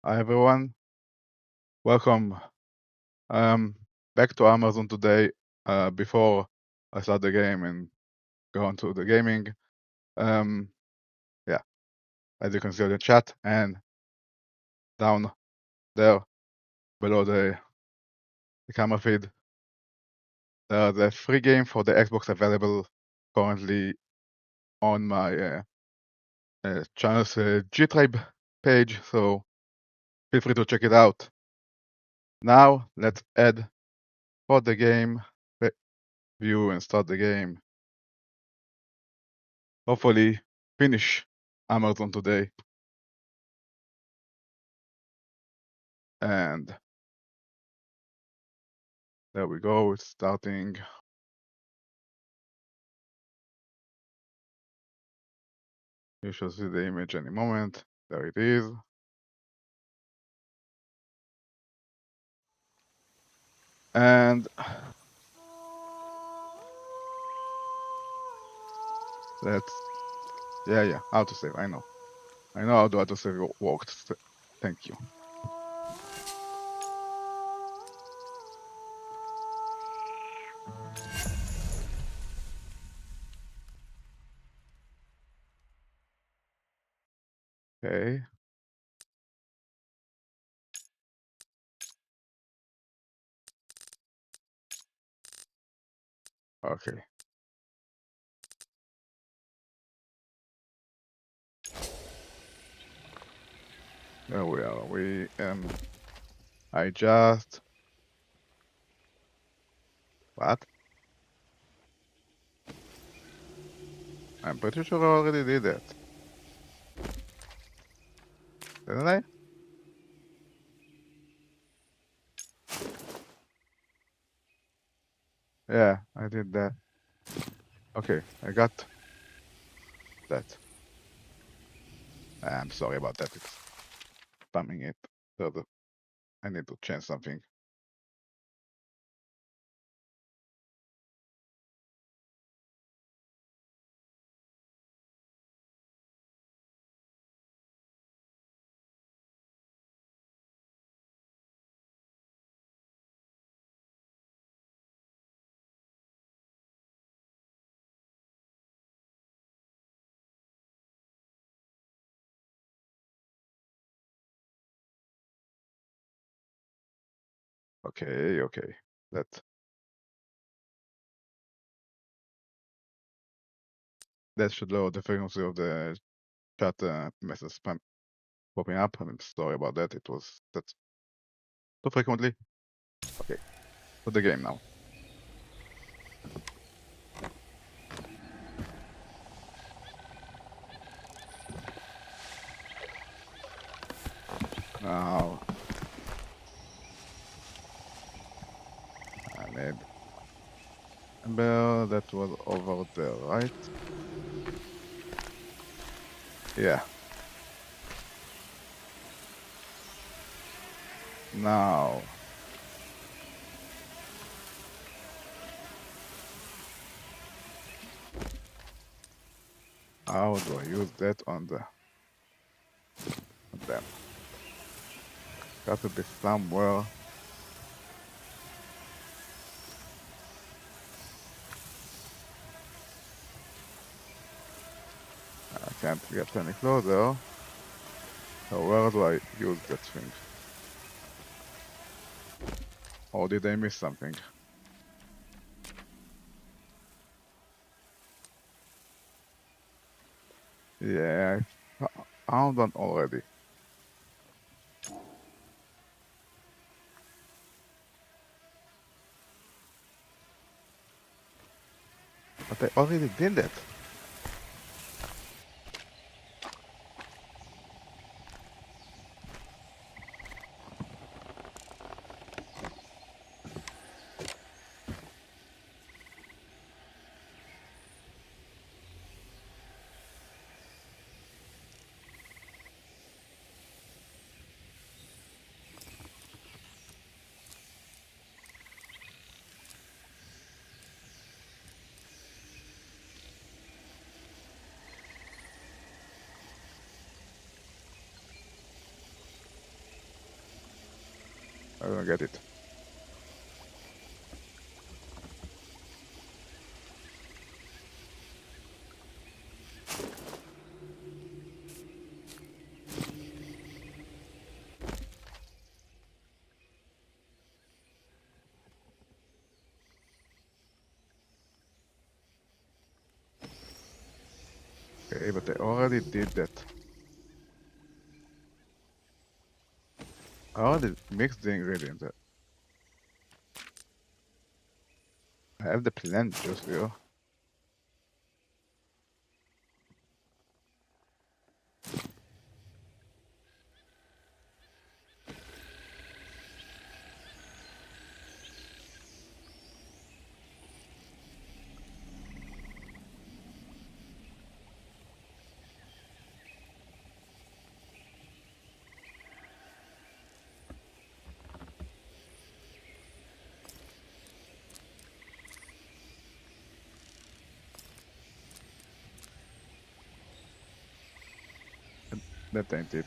Hi everyone, welcome back to Amerzone today. Before I start the game and go on to the gaming, yeah, as you can see on the chat and down there below the camera feed, there's a free game for the Xbox available currently on my channel's G-Tribe page, so feel free to check it out. Now let's add for the game, view and start the game. Hopefully finish Amerzone today. And there we go, it's starting. You should see the image any moment. There it is. And let's, yeah, how to save, I know how the autosave works. Thank you. Okay. Okay. There we are. I just, what? I'm pretty sure I already did that. Didn't I? Yeah, I did that. Okay, I got that. I'm sorry about that. It's spamming it. So I need to change something. Okay. That should lower the frequency of the chat message spam popping up. I'm sorry about that. It was set too frequently. Okay, to the game now. Now I need Amber. That was over there, right? Yeah. Now how do I use that on them? Got to be somewhere. I can't get any closer. So where do I use that thing? Or did I miss something? Yeah, I found one already. But I already did that. don't get it. Okay, but I already did that. I already mixed the ingredients. I have the plant juice here. That ain't it.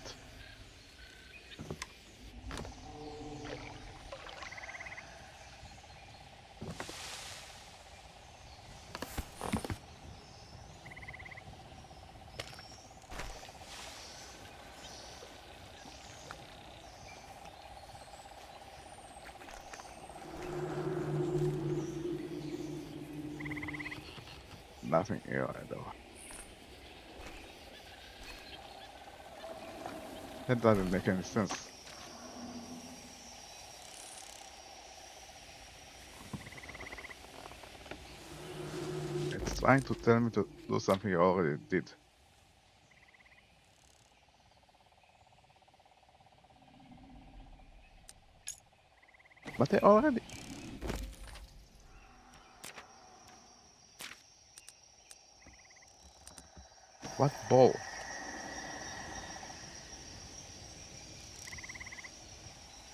Nothing here either. That doesn't make any sense. It's trying to tell me to do something I already did. But I already... What ball?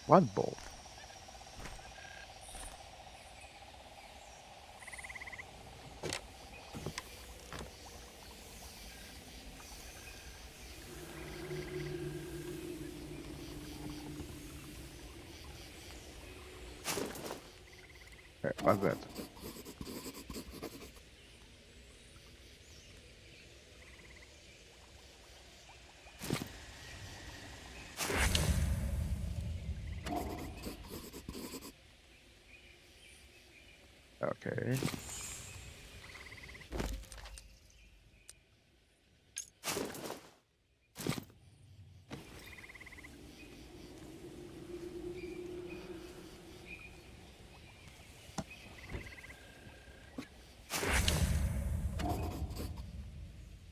What ball? Okay, what's that? Okay.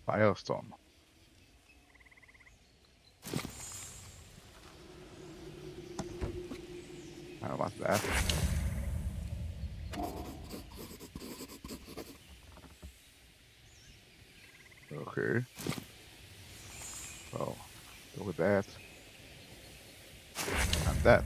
Firestone. What's that? Okay. So, do that. And that.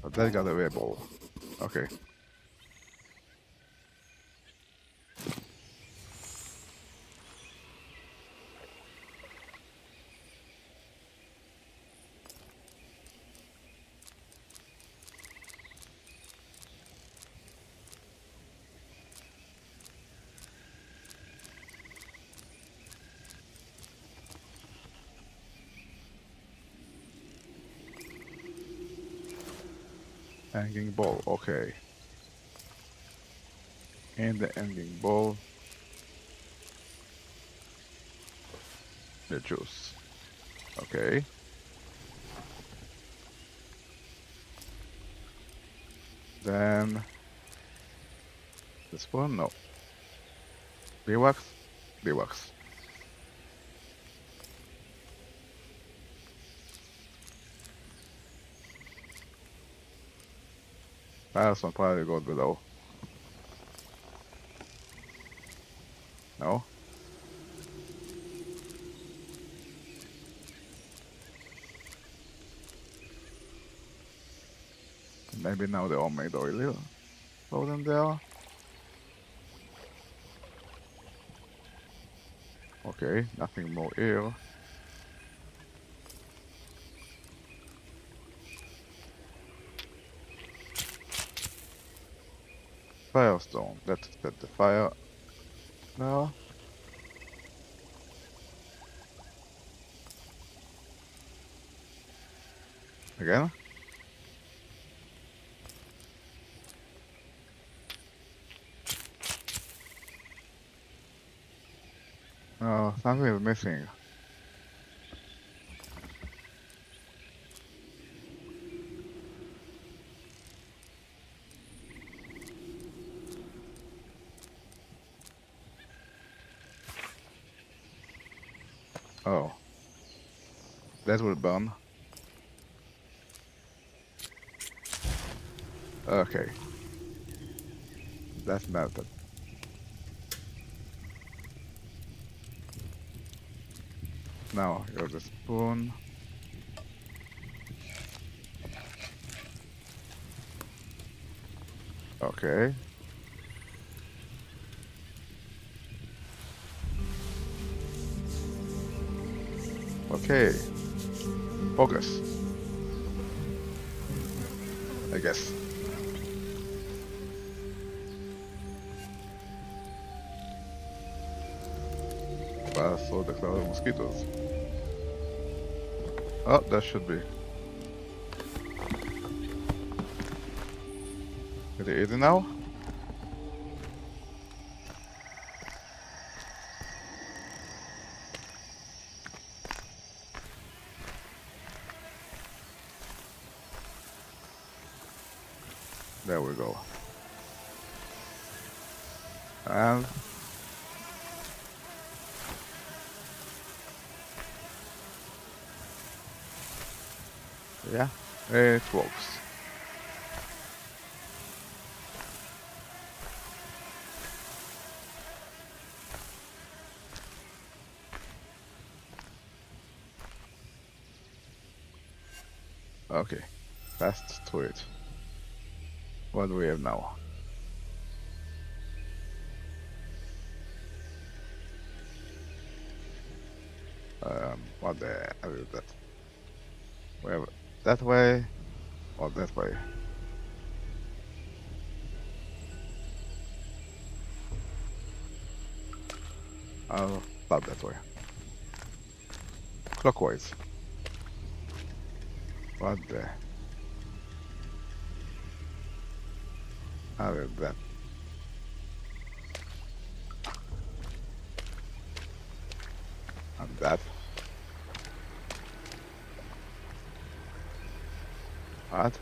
So that got away ball. Okay. Hanging ball. Okay. And the hanging ball. The juice. Okay. Then the spoon? No. Beeswax? Beeswax. Firestone probably goes below. No? Maybe now they all made oily. Throw them there. Okay, nothing more here. Firestone. Let's set the fire now. Again. Something is missing. Oh, that will burn. Okay, that's melted. Now here's the spoon. Okay. Okay. Focus. I guess. So the cloud of mosquitoes. Oh, that should be. Is it easy now? There we go. And yeah, it works. Okay, fast to it. What do we have now? What the hell is that? We have that way or that way? I'll start that way. Clockwise. What the hell is that? And that. What?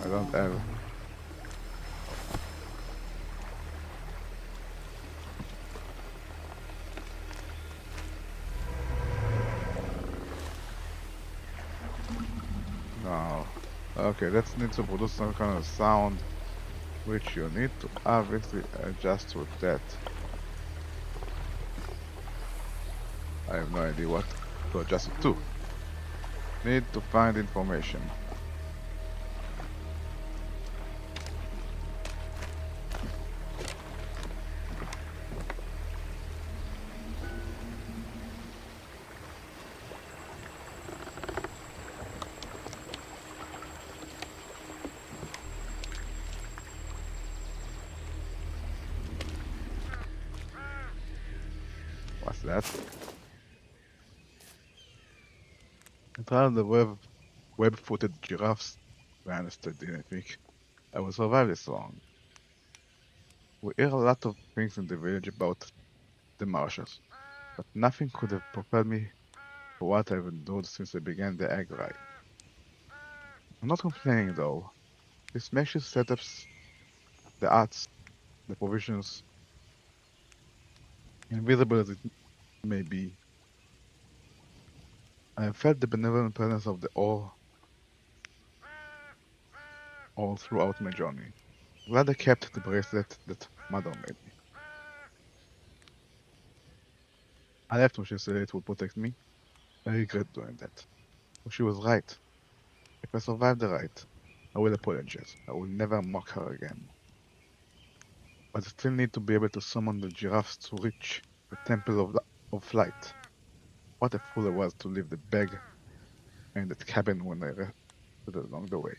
I don't have. No. Okay, that needs to produce some kind of sound, which you need to obviously adjust with that. I have no idea what to adjust it to. Need to find information. What's that? I tried the web-footed giraffes. I understood, didn't think I would survive this long. We hear a lot of things in the village about the marshes, but nothing could have prepared me for what I've endured since I began the egg ride. I'm not complaining though. This makeshift setups, the arts, the provisions, invisible as it may be, I have felt the benevolent presence of the all throughout my journey. Glad I kept the bracelet that Mother made me. I left when she said it would protect me. I regret doing that. But she was right. If I survive the ride, I will apologize. I will never mock her again. But I still need to be able to summon the giraffes to reach the Temple of Flight. What a fool I was to leave the bag in that cabin when I rested along the way.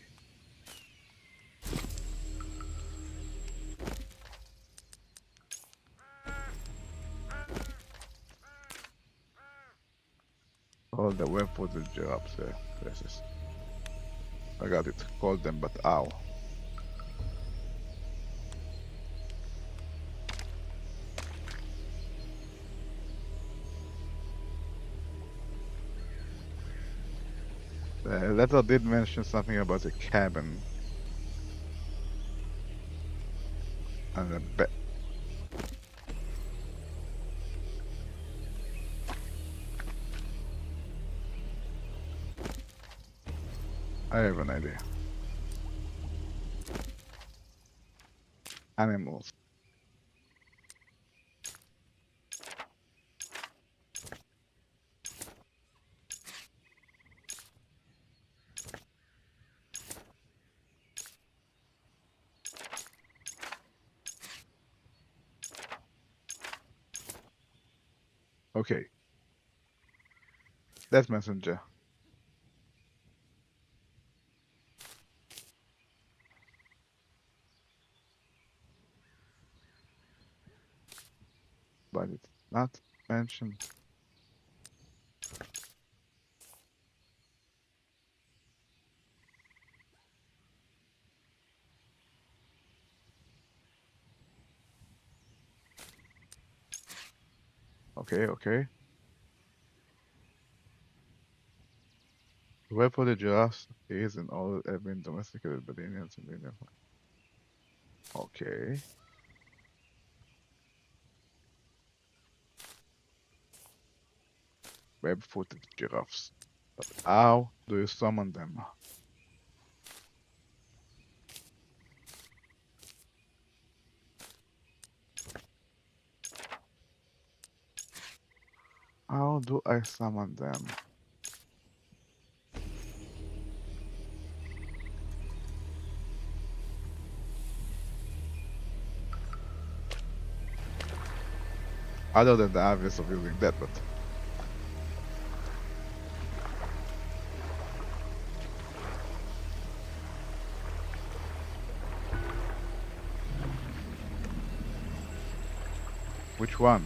All the way for the giraffes places. I got it. Called them, but ow. The letter did mention something about a cabin and a bed. I have an idea. Animals. Okay, that's messenger. But it's not mentioned. Okay, okay. The web for the giraffes is and all have been domesticated by the Indians in the Indian. Okay. Web-footed giraffes. But how do you summon them? How do I summon them? Other than the obvious of using that, but which one?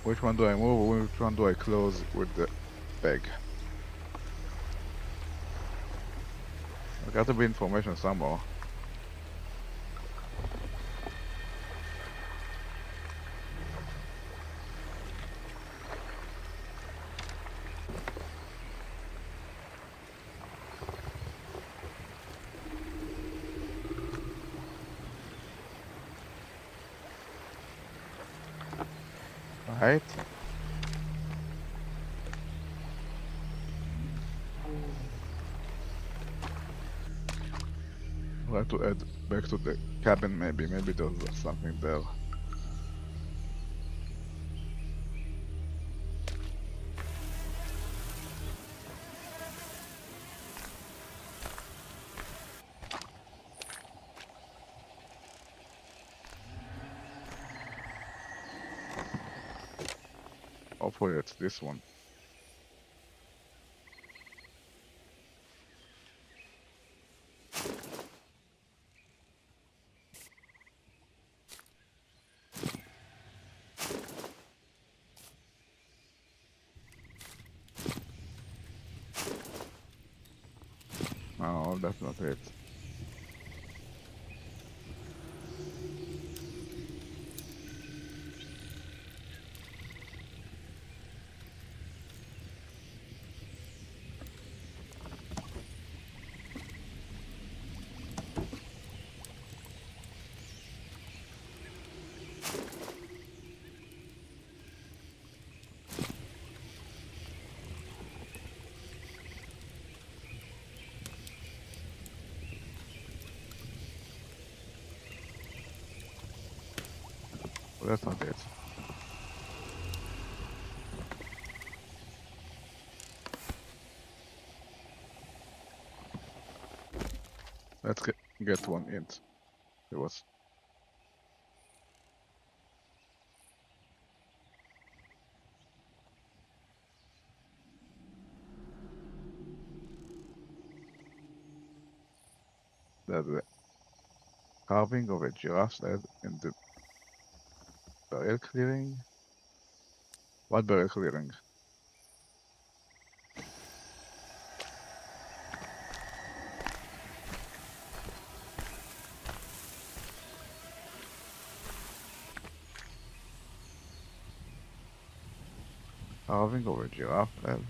Which one do I move? Which one do I close with the bag? There got to be information somewhere. Right? I'll have to add back to the cabin maybe. Maybe there's something there. Hopefully it's this one. No, that's not it. That's not it. Let's get one int. It was. That's the carving of a giraffe's head in the burial clearing. What burial clearing? Carving of a giraffe head.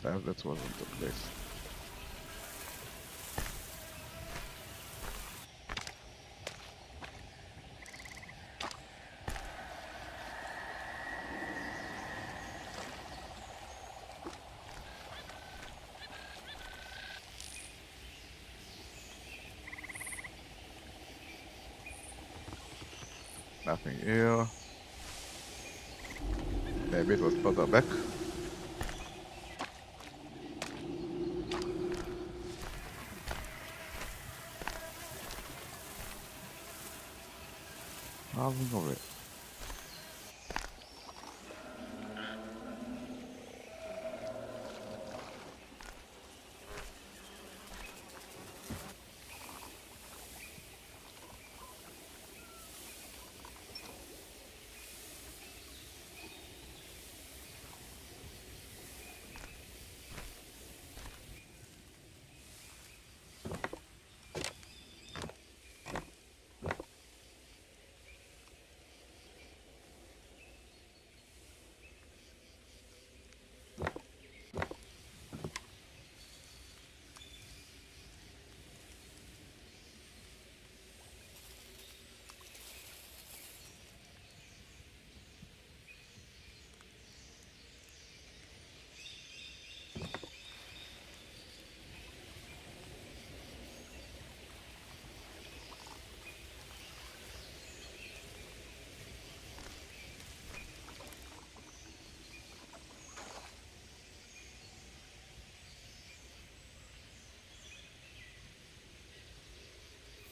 Well, that wasn't the place. Nothing here. Maybe it was further back. Carving of it.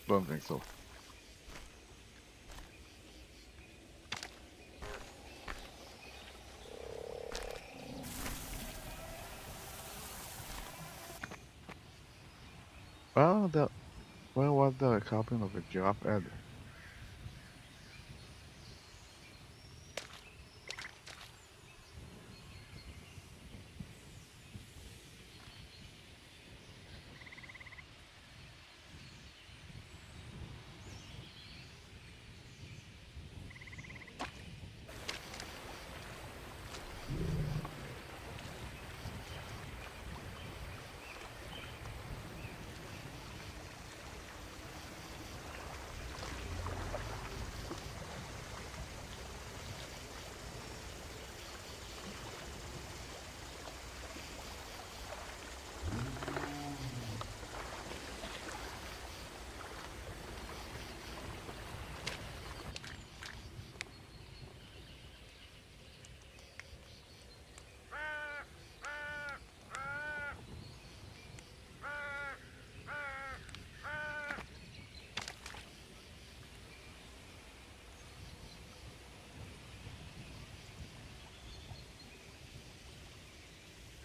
Don't think so. Well, where was the carving of a giraffe head?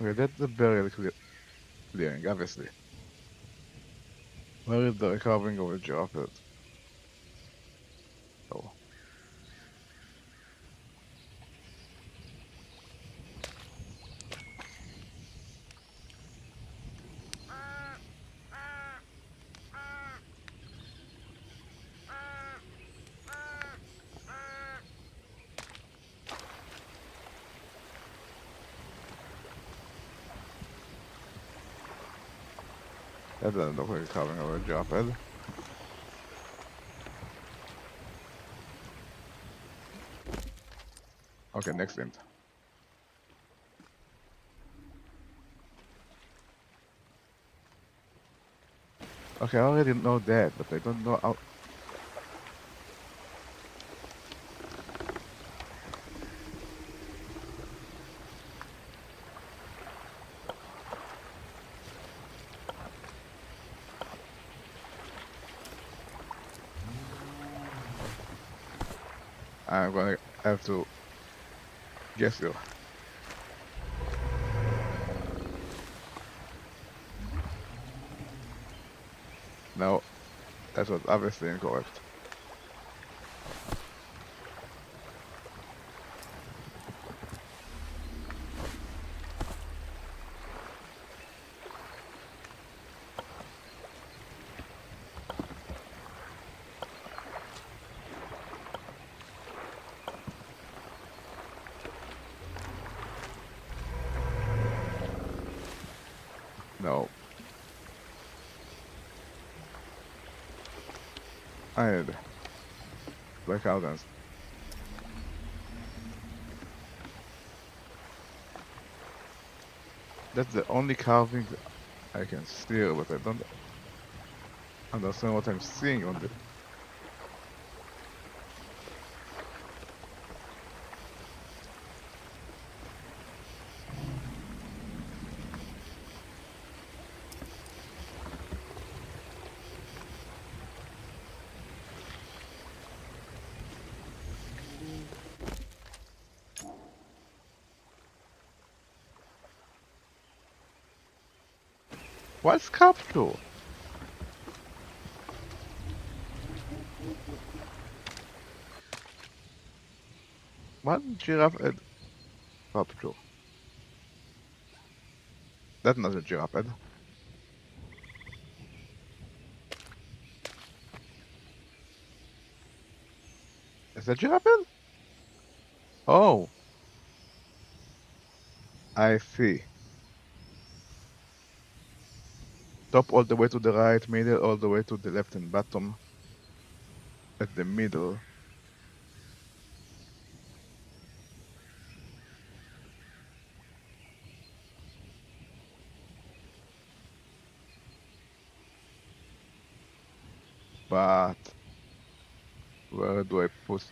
Okay, that's the burial clearing, obviously. Where is the recovering of the giraffe head? Oh. That doesn't look like a carving of a giraffe head. Okay, next hint. Okay, I already know that, but I don't know how. I'm gonna have to guess you. No, that was obviously incorrect. No. I had Black Islands. That's the only carving I can see, but I don't understand what I'm seeing on the. What sculpture? What giraffe head sculpture? That's not a giraffe head. Is that giraffe head? Oh, I see. Top all the way to the right, middle all the way to the left, and bottom at the middle. But where do I put?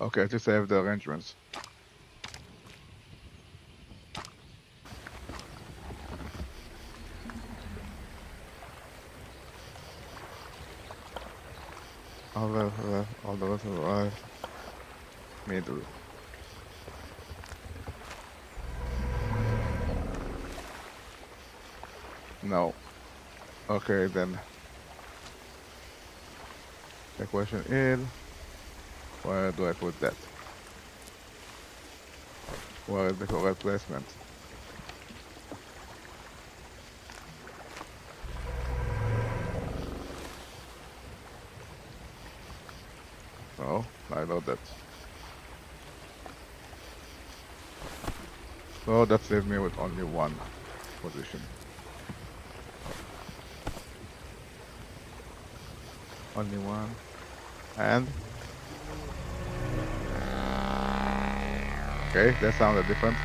Okay, at least I have the arrangements. All the left, all the way to the right, middle. No. Okay, then the question is, where do I put that? Where is the correct placement? Oh, I know that. So that leaves me with only one position. Only one. And okay, that sounded different.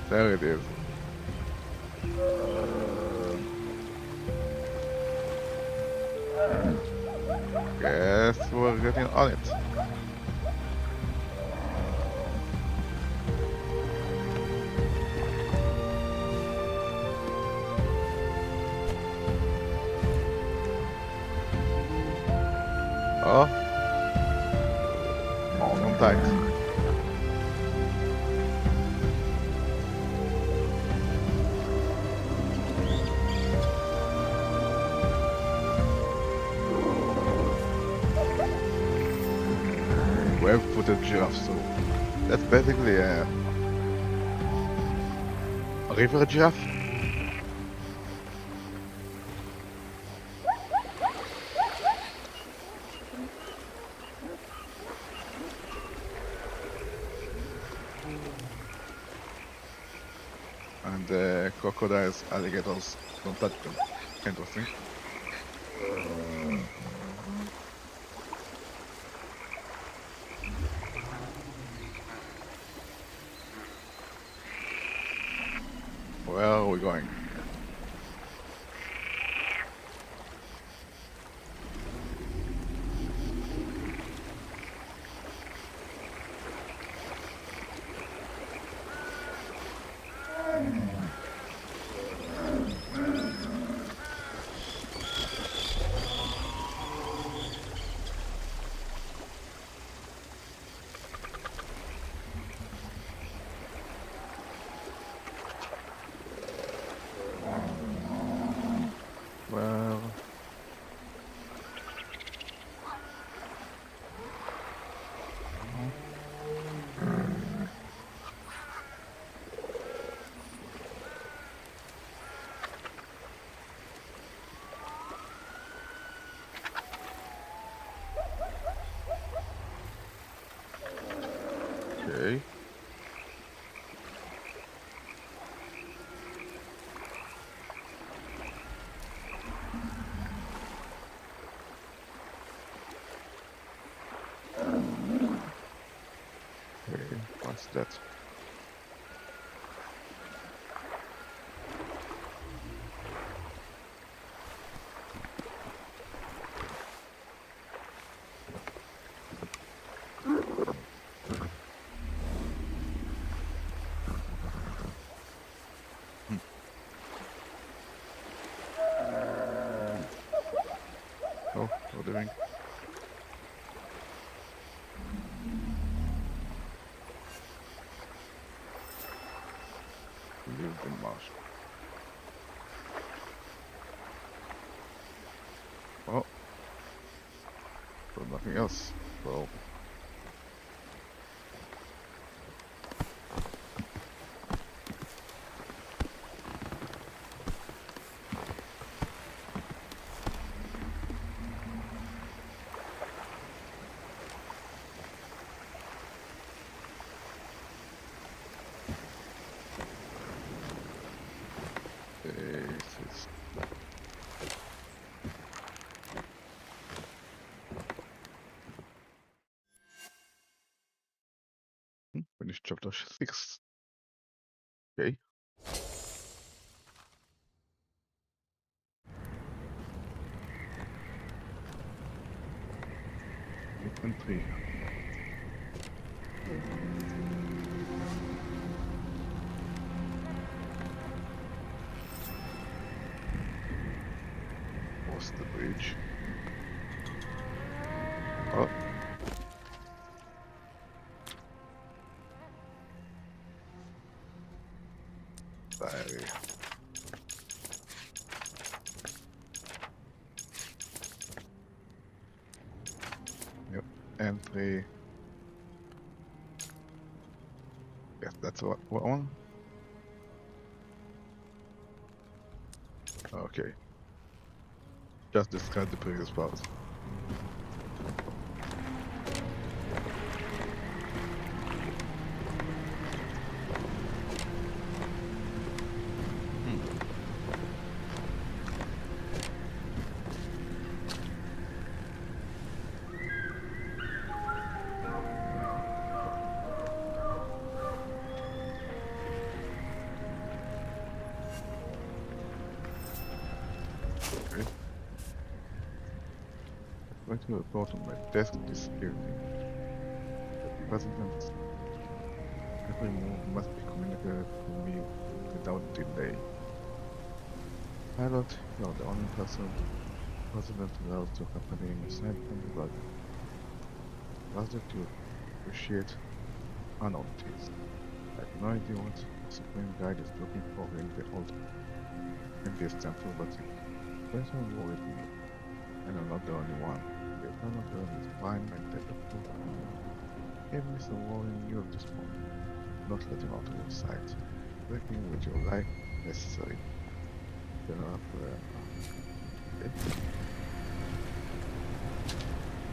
There it is. we were getting on it. Oh. Oh, I'm tight. Wave-footed giraffe, so that's basically a river giraffe. And crocodiles, alligators, don't touch them. Interesting. Where are we going? Well, okay. Okay, what's that? Oh, what are we doing? Leave the marsh. Oh, but nothing else. Well, this is finish chapter 6. Okay. Infantry. Cross the bridge. Oh. Diary. Yep. Entry. Yes, that's what one. Okay. Just discard the previous part. expect a report on my desk this evening. The president, every move must be communicated to me without delay. Pilot, you're the only person president allows to accompany him aside from the body. Trust that you appreciate unnoticed. I have no idea what the Supreme Guide is looking for in the old temple, but it better worried me. And I'm not the only one. The eternal girl is fine and dead of course. Give me some warning you of this morning. Not let him out of your sight. Breaking with your life necessary. There are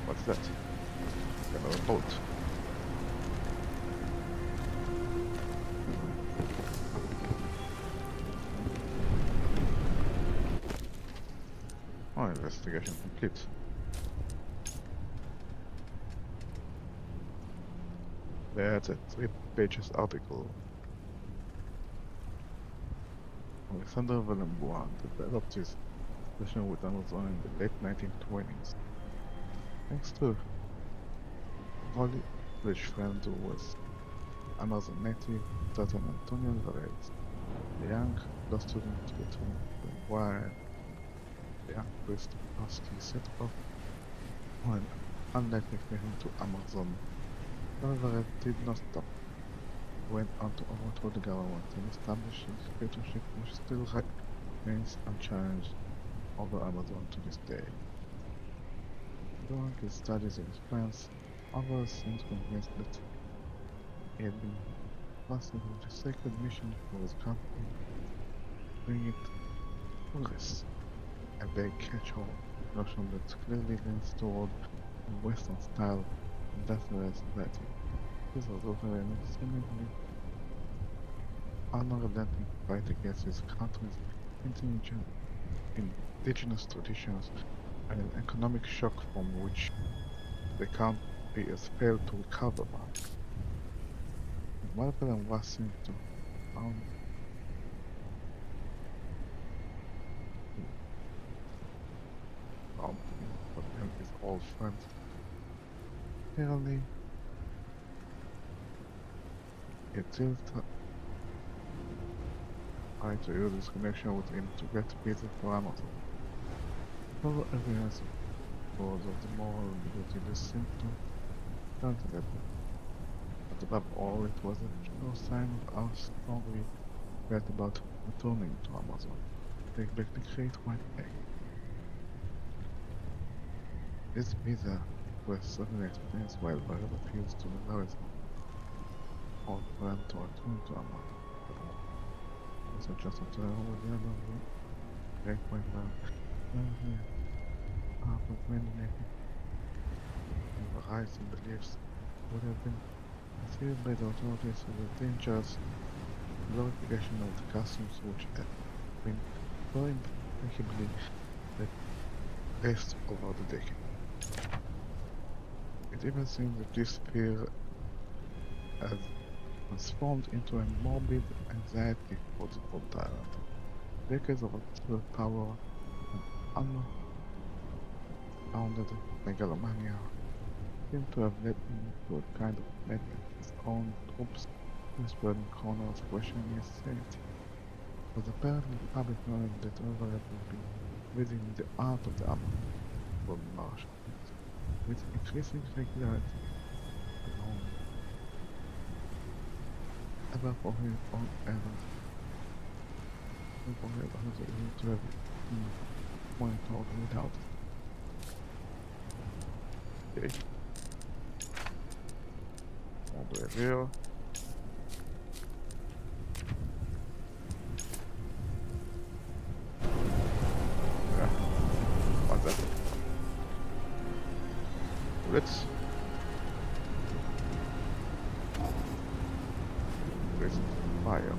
what's that? Another boat. Oh, investigation complete. That's a 3-page article. Alexander Valenbois developed his obsession with Amerzone in the late 1920s. Thanks to a college friend who was Amazon native, Dr. Antonio Alvarez. The young law student returned to Valenbois. The young priest Husky set off on an unlikely mission to Amerzone. Alvarez did not stop. He went on to overthrow the government and establish a dictatorship which still remains unchallenged over Amerzone to this day. During his studies in France, Alvarez seemed convinced that he had been trusted with a sacred mission for his country, bring it progress. A vague catch-all notion that clearly leans toward a Western style industrial society. This was also an seemingly unrelenting fight against his country's indigenous traditions and an economic shock from which the country has failed to recover. Marvel and Washington found him his old friend. Apparently, he still tried to use his connection with him to get pizza for Amazon. Further evidence of the moral duty this symptom turned to that. But above all, it was a sure sign of how strongly we felt about returning to Amazon. Take back the great white egg. This pizza was suddenly experienced while Barrett refused to allow his old friend to return to Amazon. So just a terrible with the other one. Great white man. Half of many rights and beliefs would have been perceived by the authorities as a dangerous glorification of the customs which had been so impeccably replaced over the decade. It even seems that this fear has transformed into a morbid anxiety for the old tyrant. Decades of absolute power and unfounded megalomania seem to have led him to a kind of madness. His own troops whispered in corners questioning his sanity. It was apparently public knowledge that Everett would be reading the art of the armor from martial with increasing regularity. Alone. Ever for his own errors. For his own to have monitored without it. Okay. Over here. Yeah. What's that? Bullets. There's fire.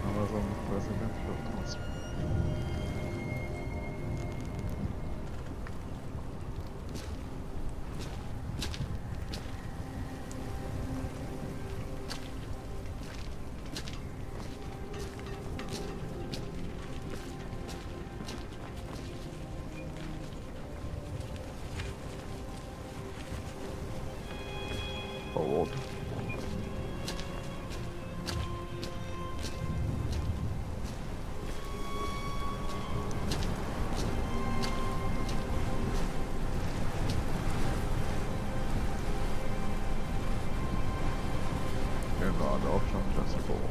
Amazon residential transfer. Forward. And no other option, just forward.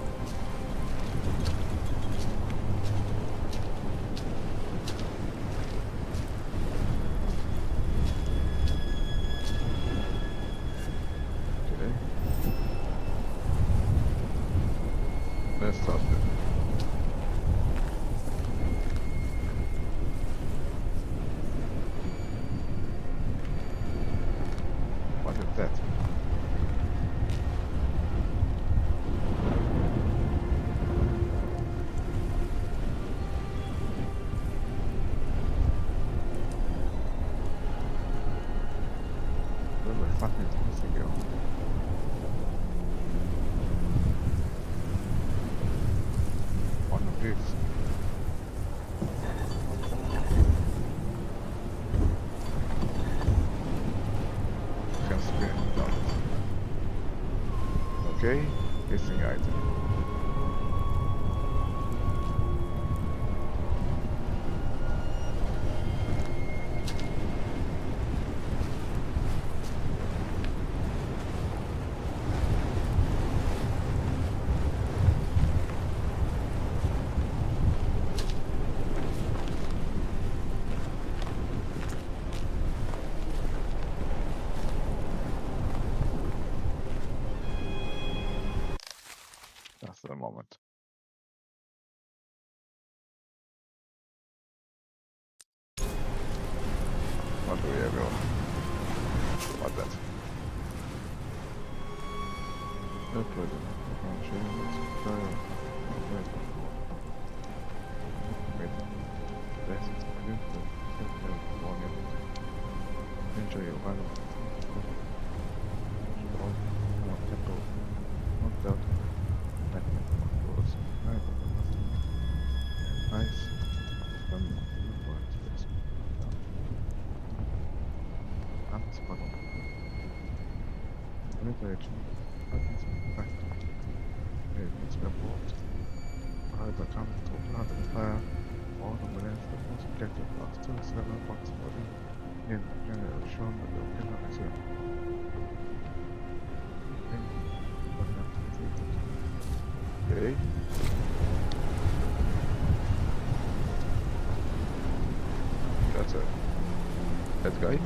Let's start it. What is that? Where the fuck is missing you? One of these. Can spin it down. Okay, missing item. That's the moment. What do we have here? What that? Nice. Okay. That's it. That guy.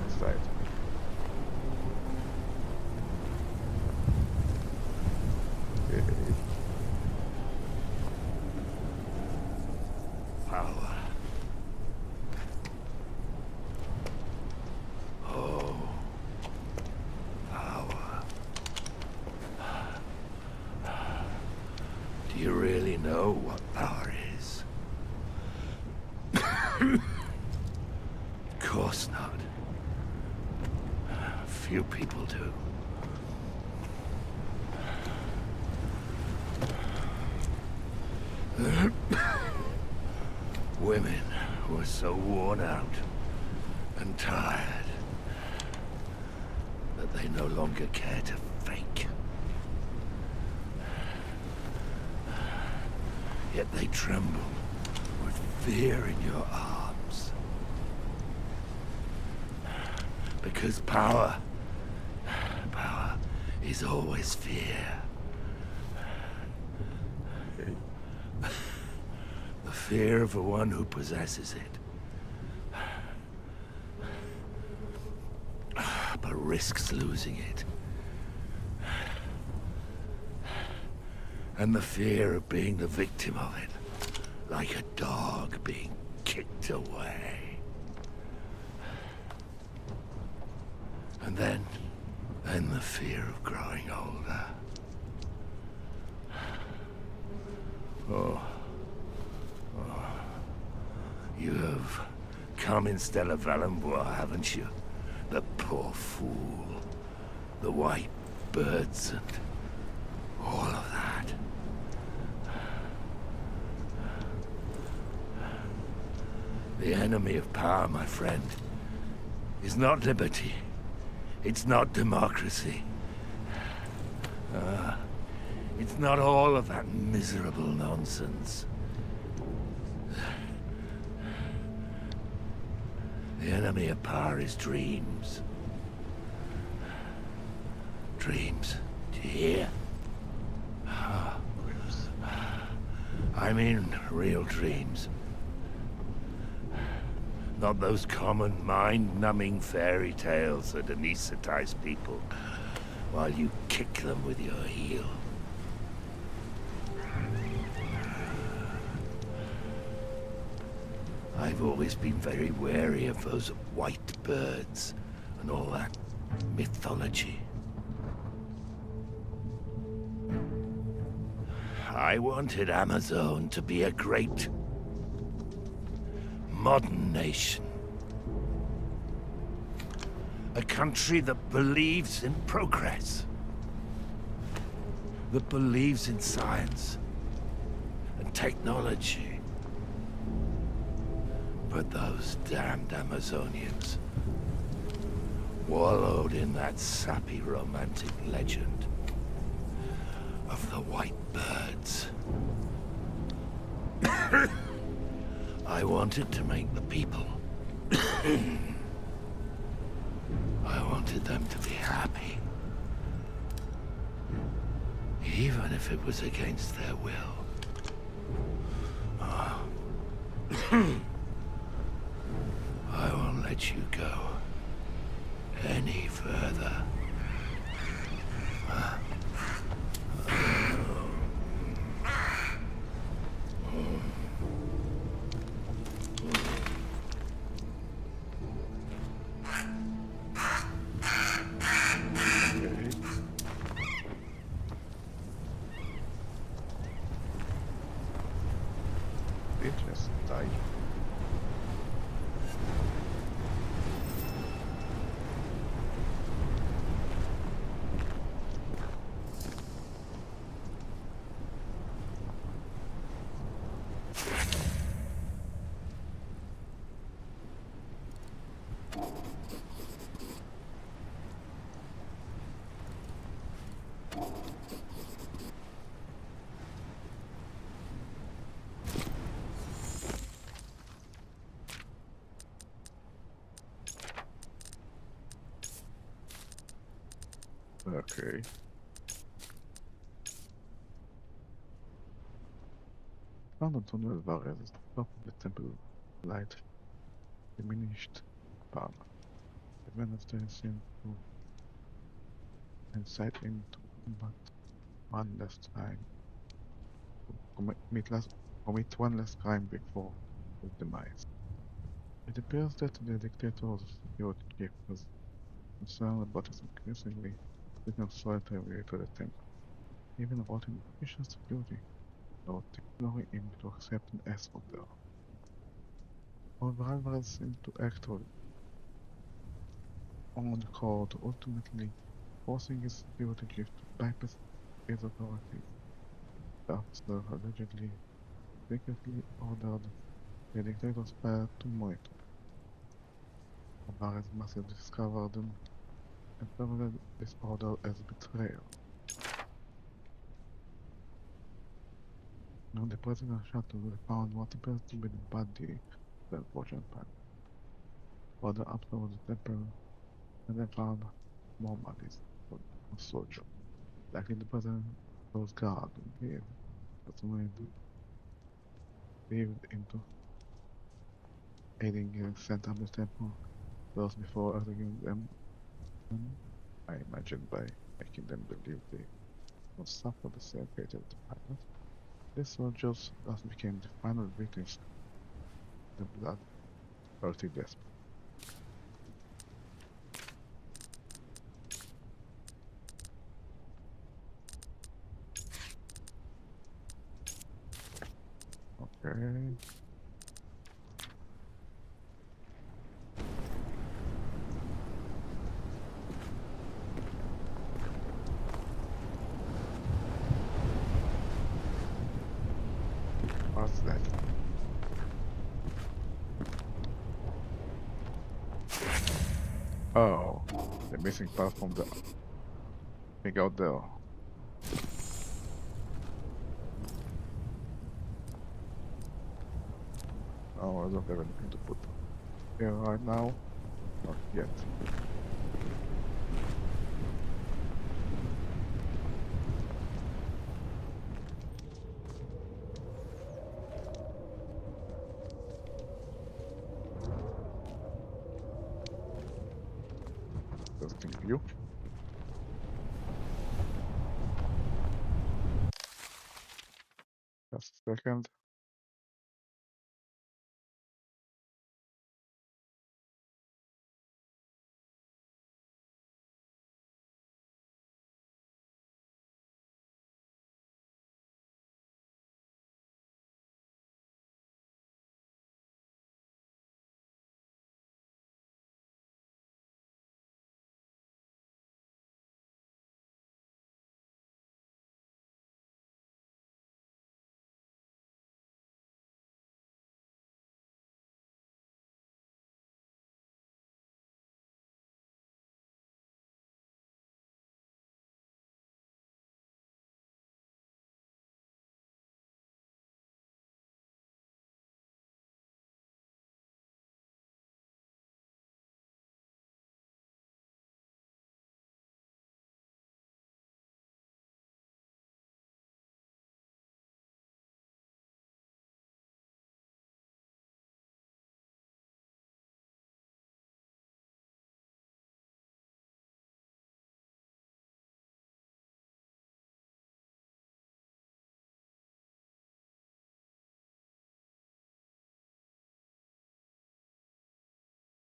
That's right. Okay. Power. Oh. Power. Do you really know what power is? Of course not. Few people do. Women who are so worn out and tired that they no longer care to fake. Yet they tremble with fear in your arms. Because power is always fear. The fear of the one who possesses it, but risks losing it. And the fear of being the victim of it, like a dog being kicked away. And then the fear of growing older. Oh. You have come in Stella Valenbois, haven't you? The poor fool. The white birds and all of that. The enemy of power, my friend, is not liberty. It's not democracy. It's not all of that miserable nonsense. The enemy of power is dreams. Dreams. Do you hear? I mean real dreams. Not those common mind-numbing fairy tales that anesthetize people while you kick them with your heel. I've always been very wary of those white birds and all that mythology. I wanted Amerzone to be a great, modern nation. A country that believes in progress. That believes in science and technology. But those damned Amazonians wallowed in that sappy romantic legend of the white birds. I wanted to make the people. I wanted them to be happy. Even if it was against their will. I won't let you go any further. Let's die. Okay. Found a tunnel where the top of the temple light diminished power. The minister seemed to incite him to combat one last time. Commit one last crime before his demise. It appears that the dictator's security chief was concerned about his increasingly frequent solitary to the temple. He even brought in official security, though imploring him to accept an escort there. However, Alvarez seemed to act on the call, ultimately forcing his security chief to bypass his authorities. The officer allegedly secretly ordered the dictator's pair to monitor. Alvarez must have discovered them and interpreted this order as betrayal. When the president shuttle, they found what appears to be the body of the unfortunate pilot. Further up towards the temple, and they found more bodies of soldiers. Likely the president was guard and gave personally dived into aiding the center of the temple those before executing them. I imagine by making them believe they will suffer the same fate as the pilot. These soldiers thus became the final victims of the blood-thirsty despot. Okay. What's that? Oh, the missing part from the thing out there. Oh, I don't have anything to put here right now. Not yet. Testing view. Just a second.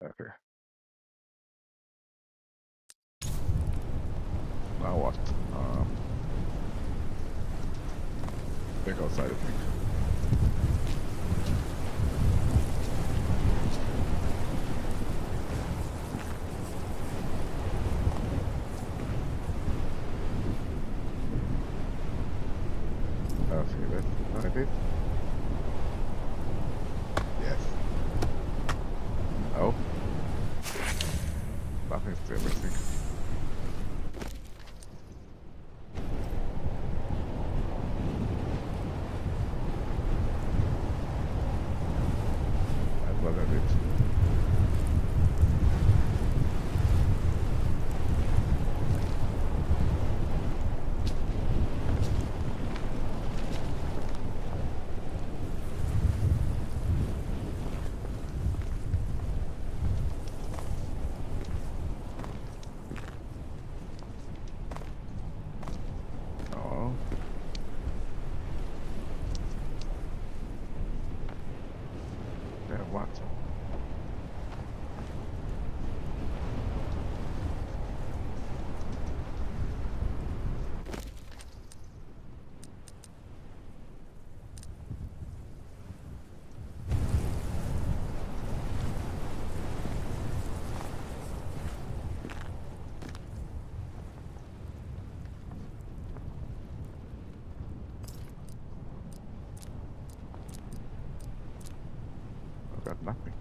Okay. Now what? Back outside, I think. Okay, that's not it. Yes. Oh. Nothing's still missing. That's what I did. Oh. Yeah, what? I got nothing.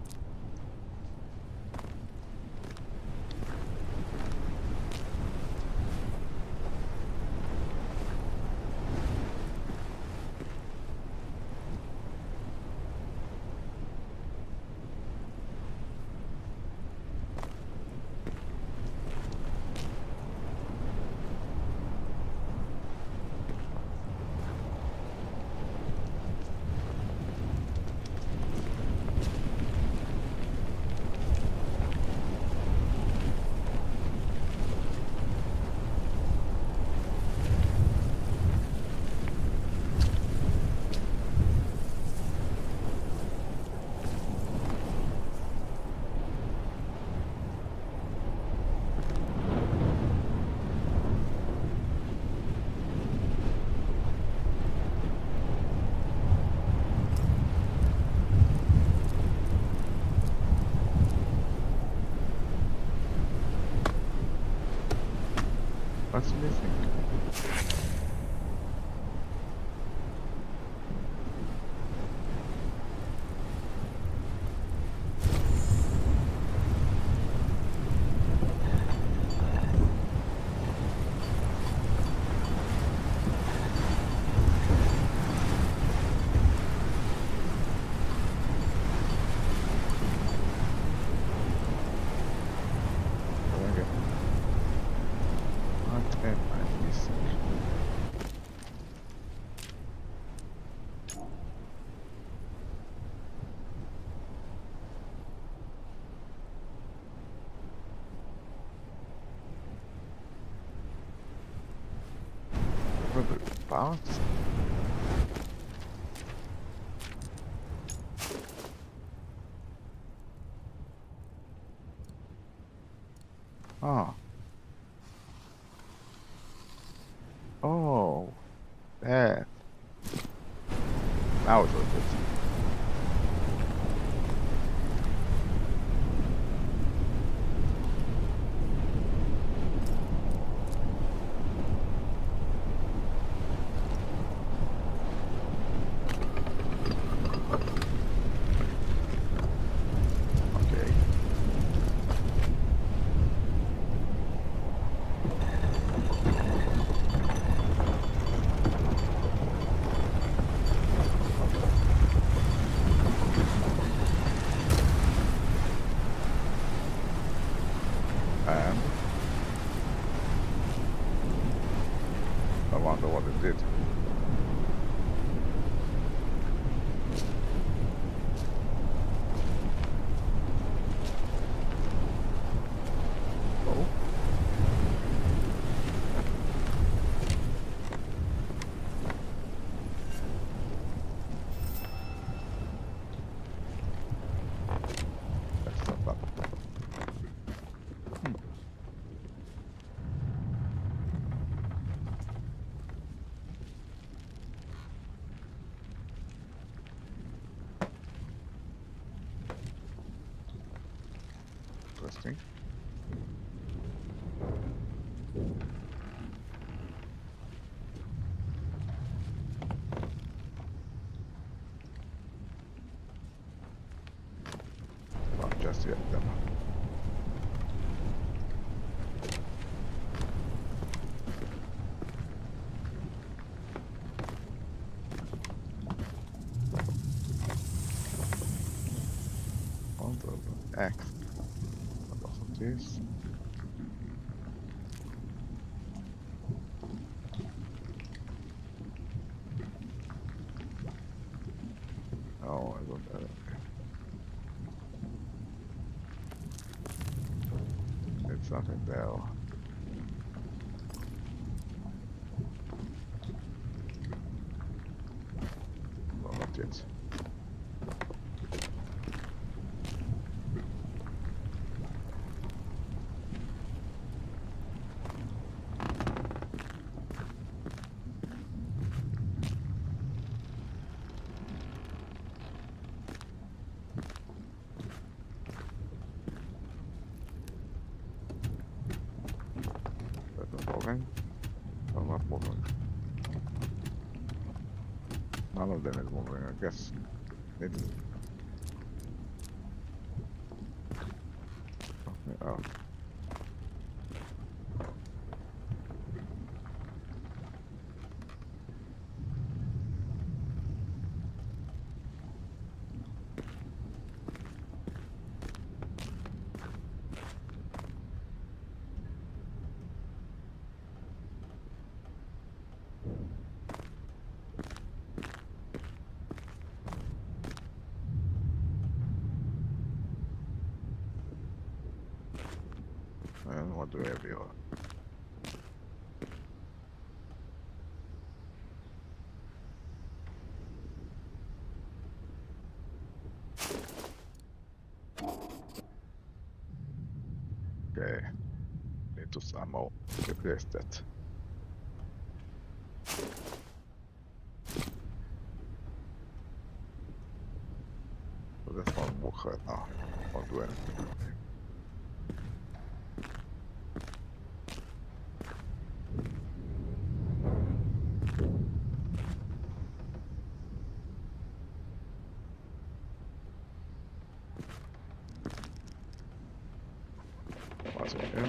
What's missing? parts? Ah. Oh. That. Now it's worth it. Okay. And I wonder what it did. Oh. That's not bad. Interesting. Not just yet, then. On the X. What also this? Oh, I don't know. It's nothing there. No, not yet. That's not moving. No, not moving. None of them is moving, I guess. Maybe. Okay, oh. And what do we have here? Okay, need to somehow replace that. So that's not work right now. Won't do anything. What's in here?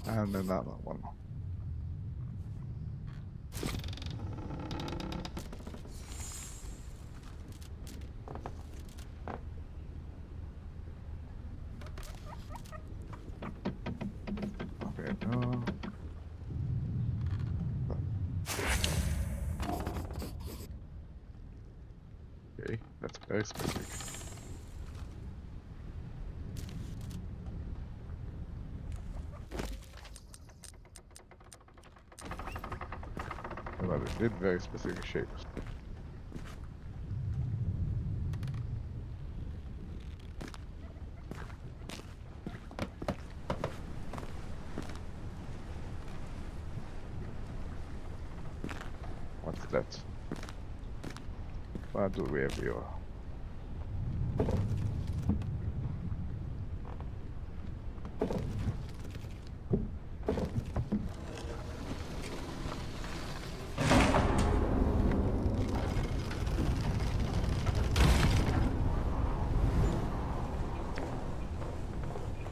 And another one. Okay, no. Very specific. Well, it did very specific shapes. What's that? What do we have here?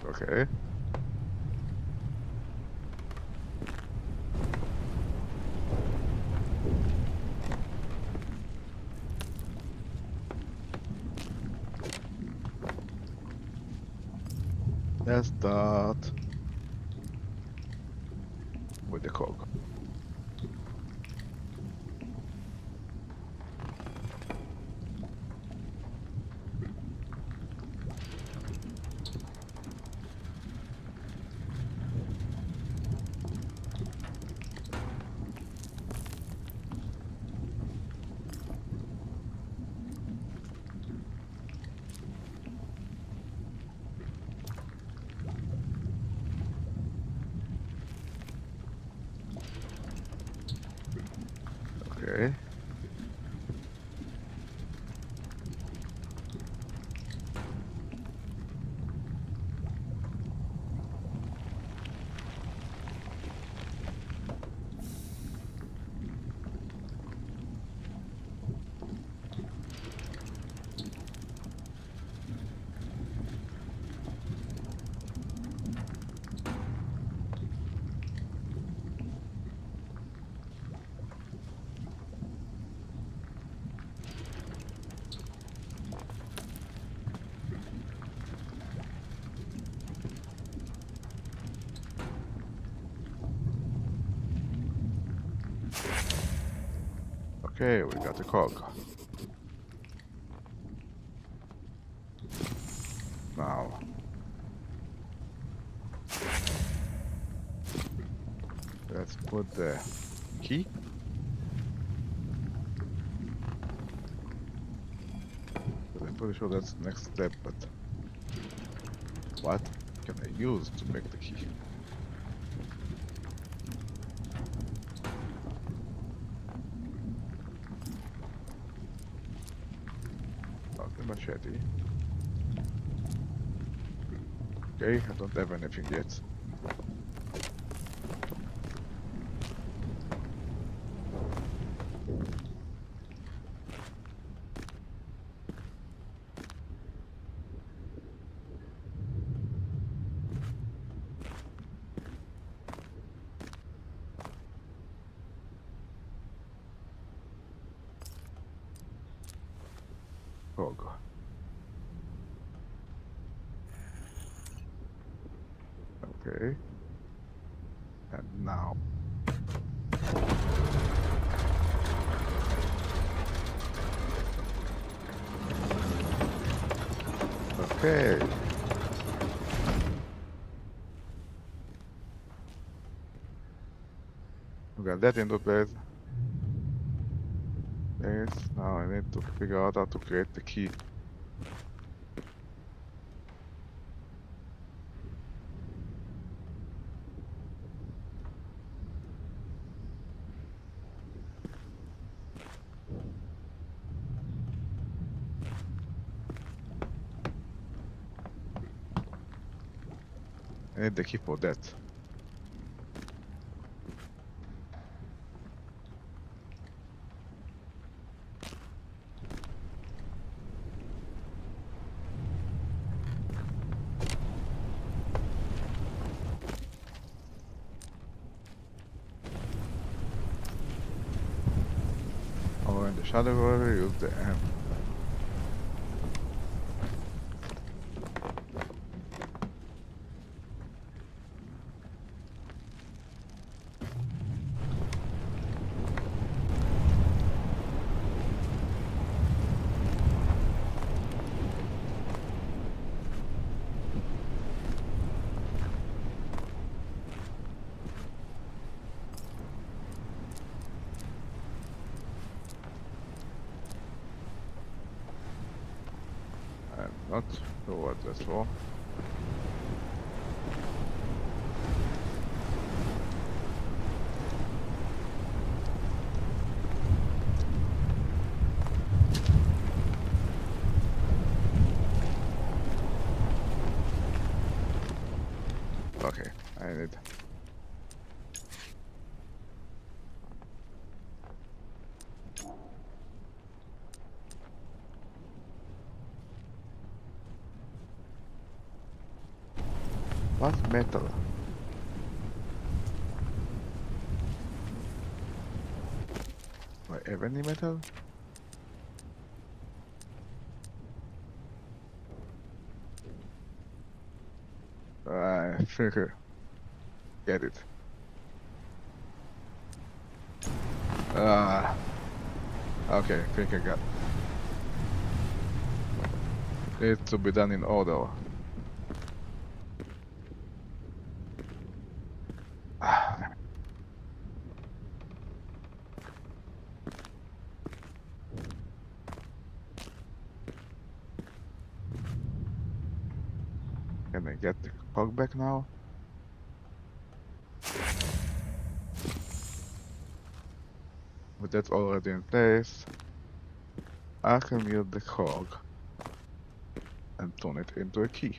Okay. Let's start with the cog. Okay. Okay, we got the cog. Now, let's put the key. I'm pretty sure that's the next step, but what can I use to make the key? Not the machete. Okay, I don't have anything yet. Cog. Okay. And now. Okay. We got that into place. Yes, now I need to figure out how to create the key. I need the key for that. Or in the shadow area, use the M. Not sure what that's for. Okay, I need. What metal? Do I have any metal? I think I get it. Okay, I think I got it. Needs to be done in order. Can I get the clock back now? But that's already in place. I can use the cog and turn it into a key.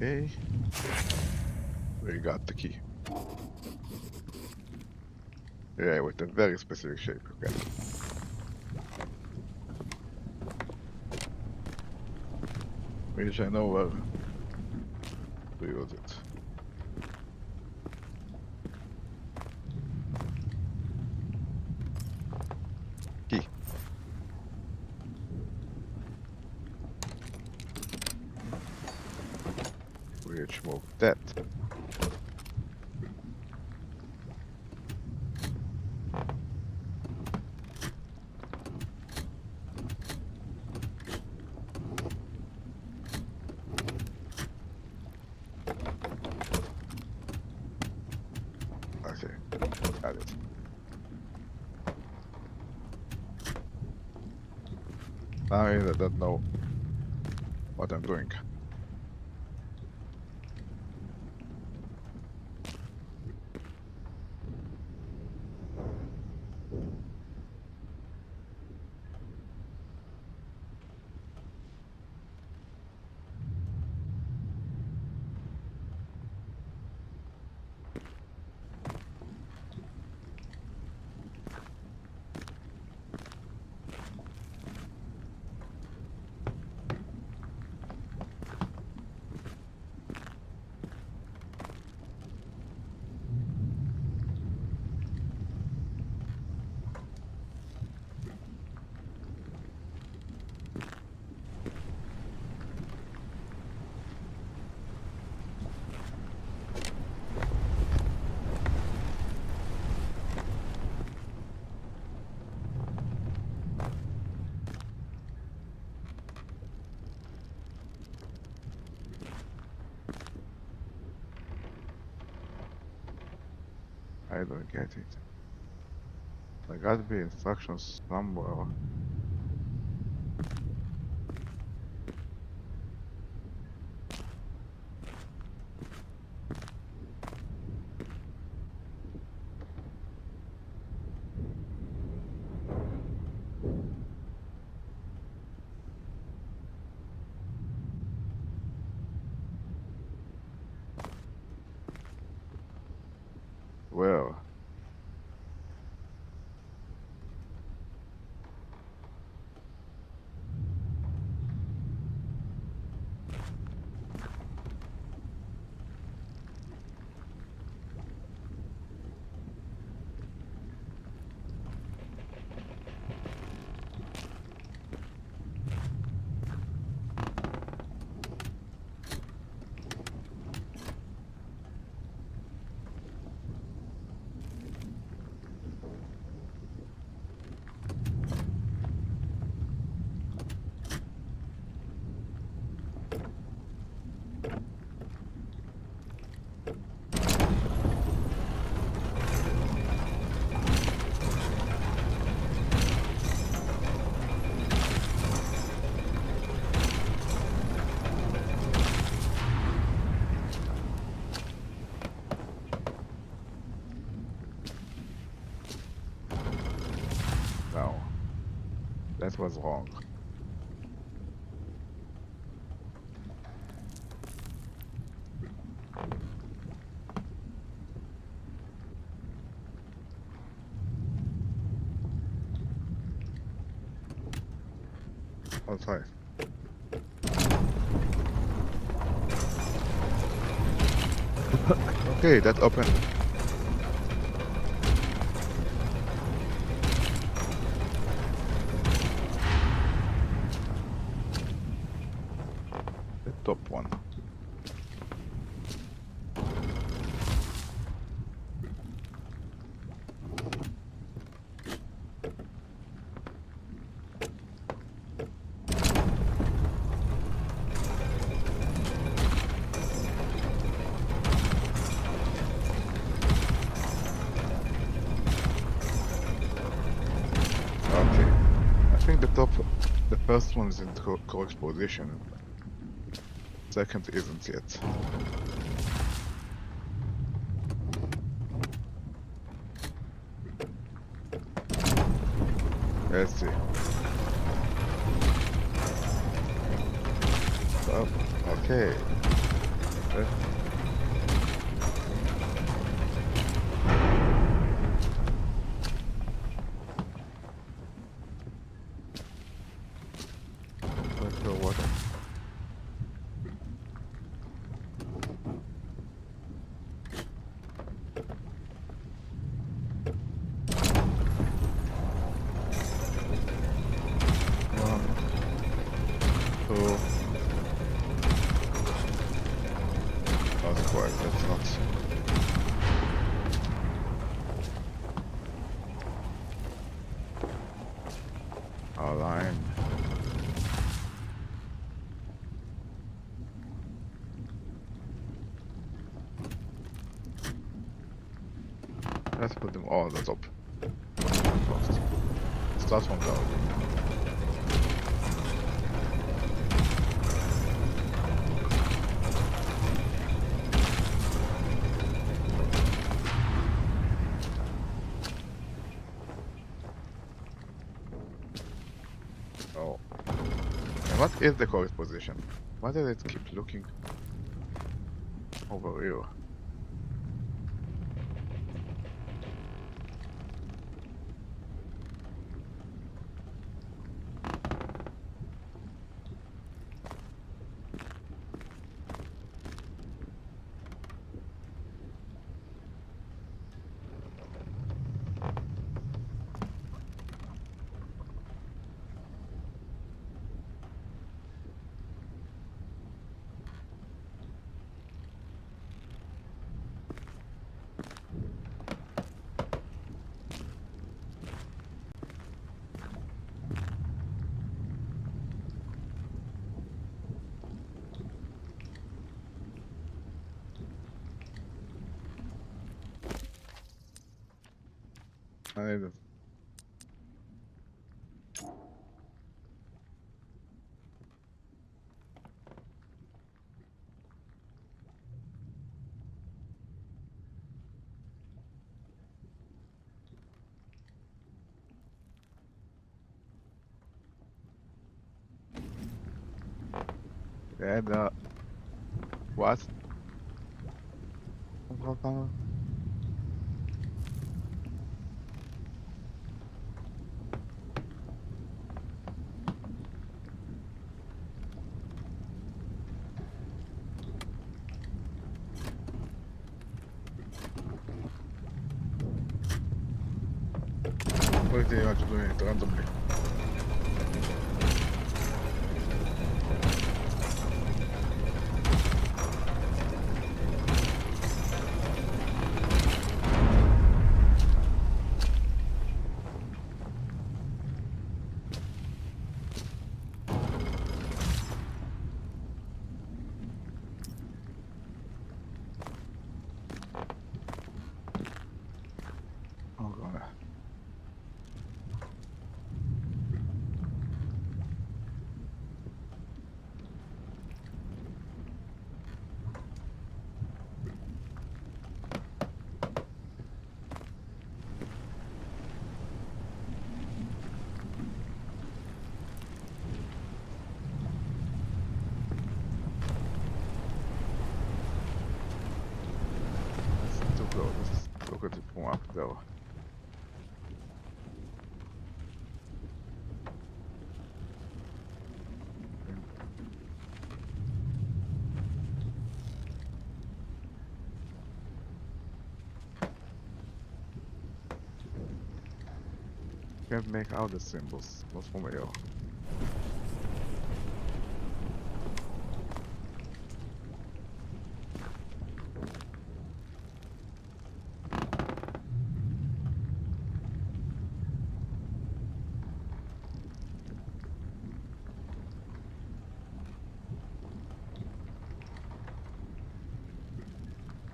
Okay. We got the key. Yeah, with a very specific shape. Okay. Which I know where to use it. Key. Which move that. Okay, got it. Now I don't know what I'm doing. I don't get it. There gotta be instructions somewhere. Well, was wrong. I'll try. Okay, that opened. The top one. Okay, I think the first one is in the correct position. Second isn't yet. Let's see. Up. Okay. Water. One, two. Not quite. That's not. Align. Let's put them all on the top. First. Start from down. Oh. And what is the correct position? Why does it keep looking over here? I need it. And what? What do you want to do it randomly? Oh god. up though. Can't make out the symbols. Not from here.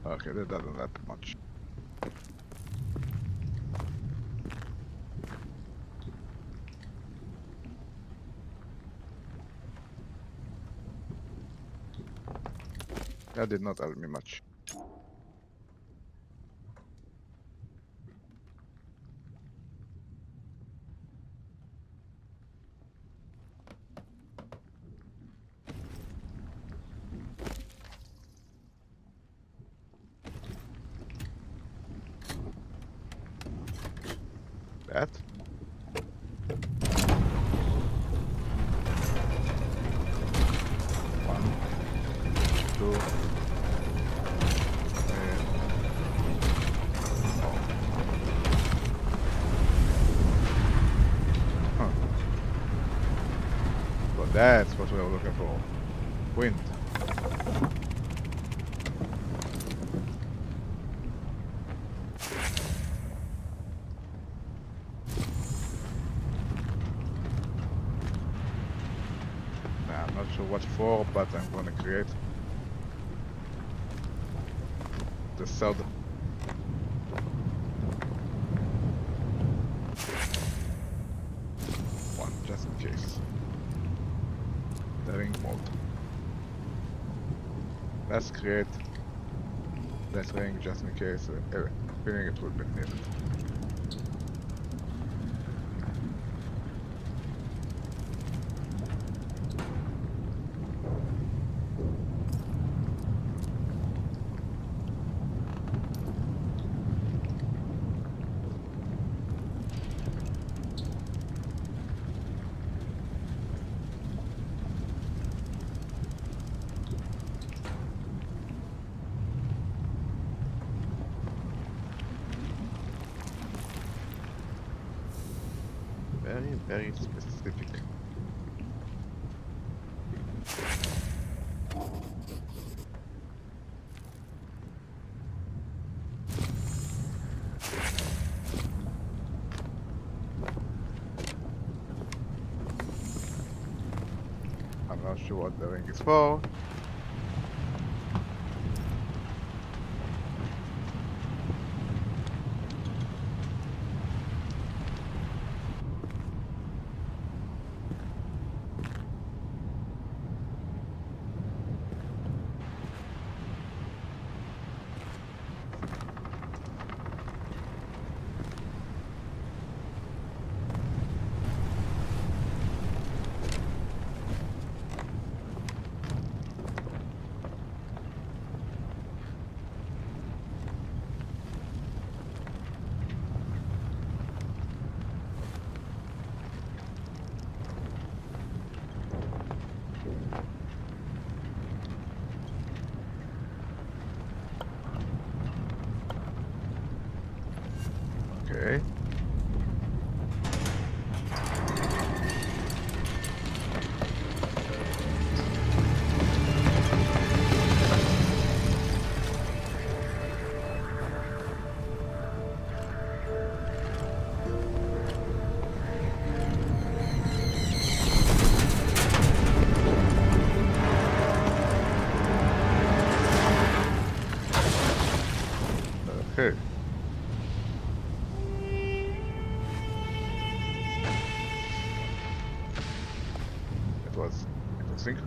Okay, that doesn't help much. That did not help me much. That? One, two, three, four. Huh. So that's what we were looking for. Wind. I'm not sure what for, but I'm gonna create the third. One, just in case. The ring mode. Let's create that ring just in case feeling it will be needed. Very specific. I'm not sure what the ring is for. Okay. Okay. It was interesting.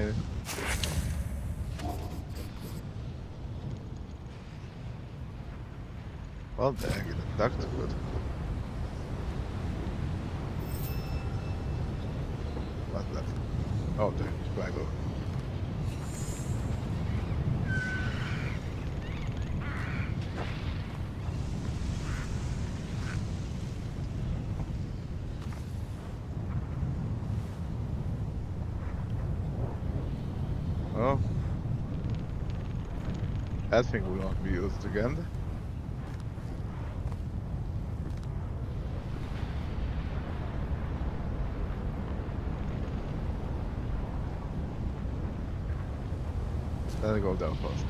Okay. Well, dang it, that's good. What's that? Oh, the spider. Oh, that thing will not be used again. Let's go down first.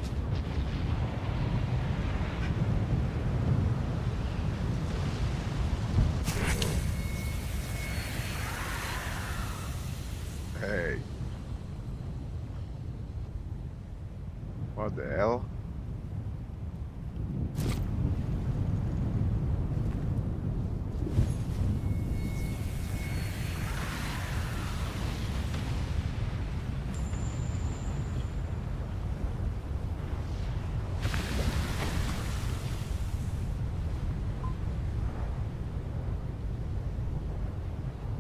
Hey, what the hell?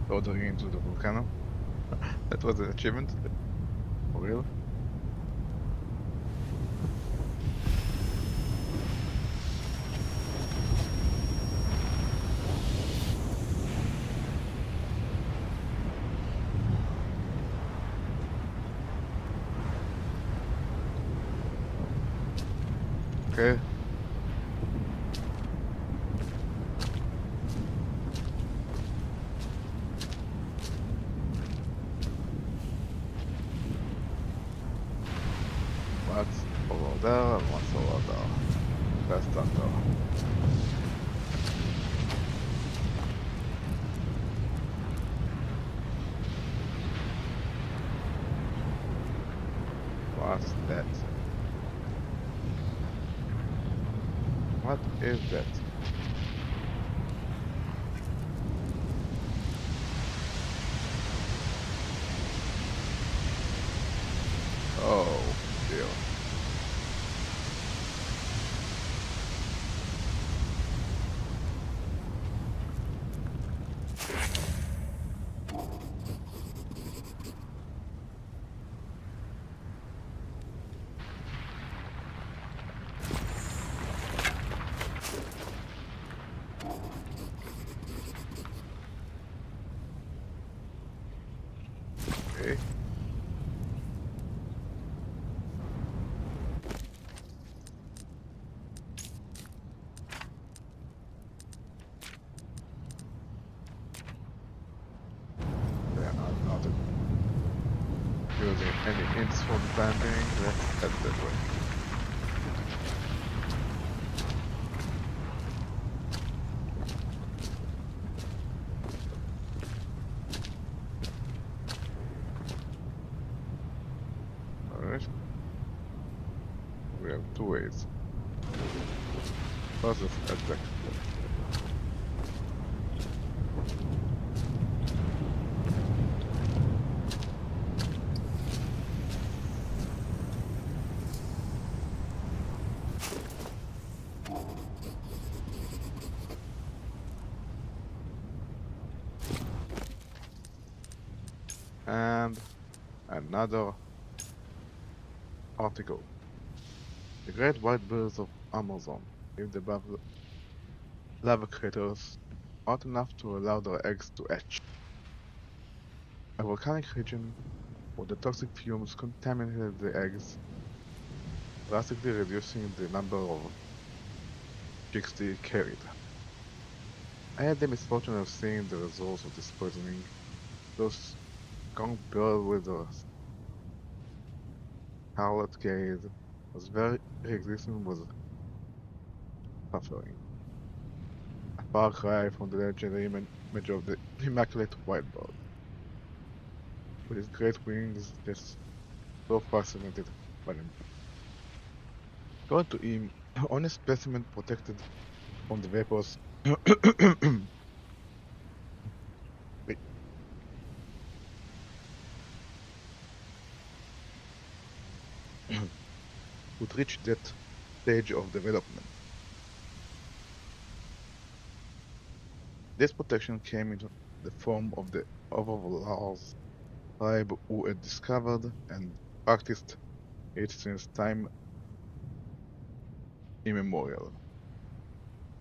Ordering into the volcano. That was an achievement. For real. Okay. What's over there and what's over there? Let's start there. What's that? What is that? Oh, dear. Okay. They are not using any hints for the time being. Let's head that way. Alright. We have two ways. First, let's head back. And another article. The great white birds of Amazon live above lava craters hot enough to allow their eggs to hatch. A volcanic region where the toxic fumes contaminated the eggs, drastically reducing the number of chicks they carried. I had the misfortune of seeing the results of this poisoning. Those skunk bird with a scarlet gaze whose very existence was suffering. A far cry from the legendary image of the immaculate white bird, with his great wings just so fascinated by them. Going to him, on a specimen protected from the vapors. Wait, would reach that stage of development. This protection came into the form of the overlords tribe who had discovered and practiced it since time immemorial.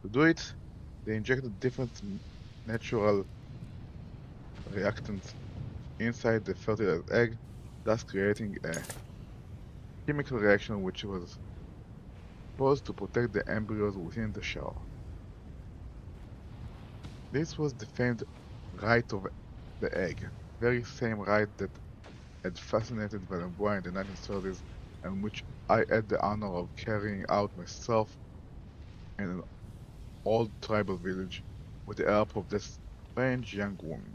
To do it, they injected different natural reactants inside the fertilized egg, thus creating a chemical reaction which was supposed to protect the embryos within the shell. This was the famed rite of the egg, very same rite that had fascinated Valenbois in the 1930s and which I had the honor of carrying out myself in an old tribal village with the help of this strange young woman.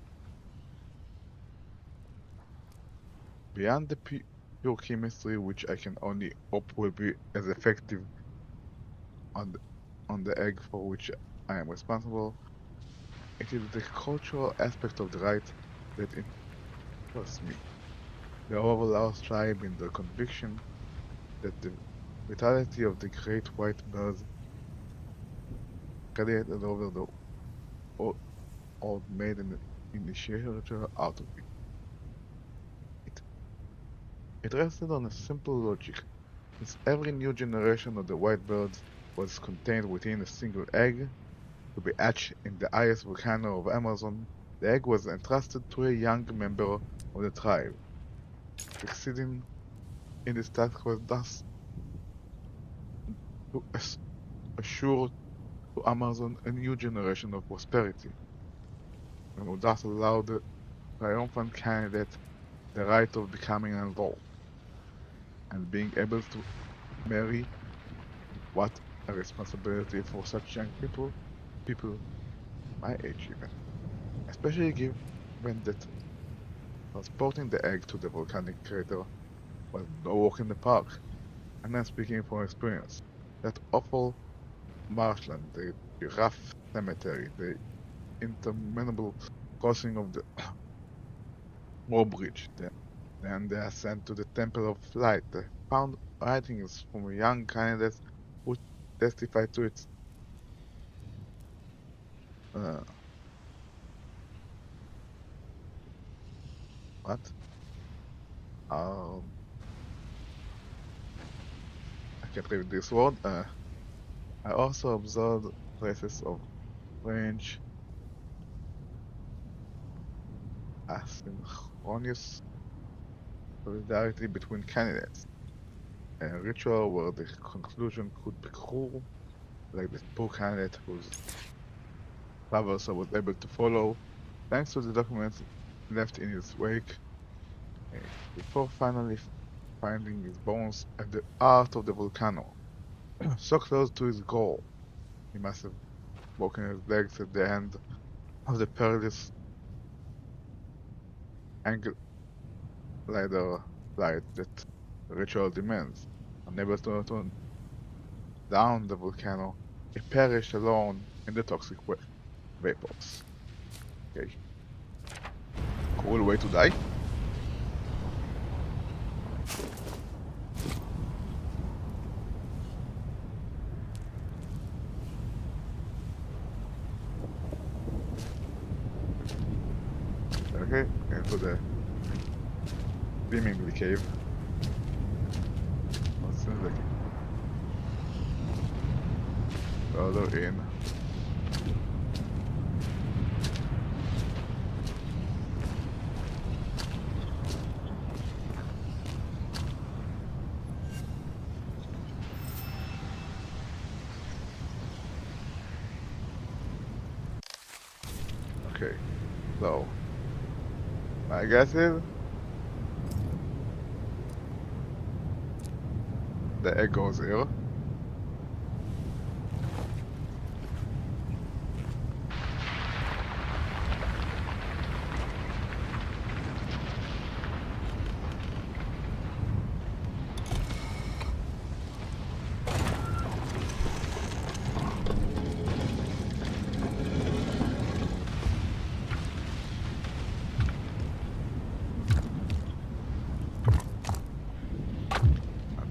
Beyond the pure chemistry, which I can only hope will be as effective on the, on the egg for which I am responsible, it is the cultural aspect of the rite that interests me. The overlord tribe in the conviction that the vitality of the great white birds radiated over the old maiden initiated her out of it. It rested on a simple logic. Since every new generation of the white birds was contained within a single egg, to be hatched in the highest volcano of Amerzone, the egg was entrusted to a young member of the tribe. Succeeding in this task was thus to assure to Amazon a new generation of prosperity, and would thus allow the triumphant candidate the right of becoming an adult and being able to marry. What a responsibility for such young people my age even, especially given that transporting the egg to the volcanic crater was no walk in the park. And I'm speaking from experience. That awful marshland, the giraffe cemetery, the interminable crossing of the drawbridge, then the ascent to the Temple of Light, the found writings from young candidates who testify to its uh, what? Um, I can't read this word. I also observed traces of strange asynchronous solidarity between candidates, a ritual where the conclusion could be cruel, like the poor candidate whose traversal was able to follow, thanks to the documents left in his wake, eh, before finally finding his bones at the heart of the volcano. So close to his goal, he must have broken his legs at the end of the perilous angle ladder flight that the ritual demands. Unable to return down the volcano, he perished alone in the toxic vapors. Okay, cool way to die. Okay, into the seemingly cave. Well, seems like further in. Okay, so my guess is the egg goes here.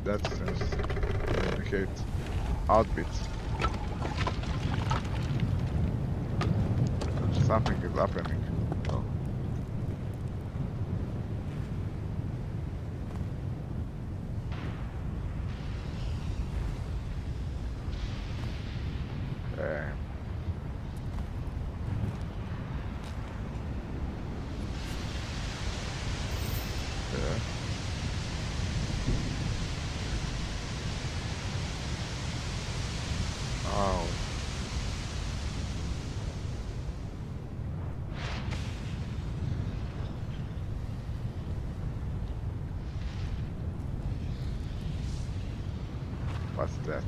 That seems to indicate heartbeat. Something is happening. Oh. Okay. Yeah. Oh. What's that?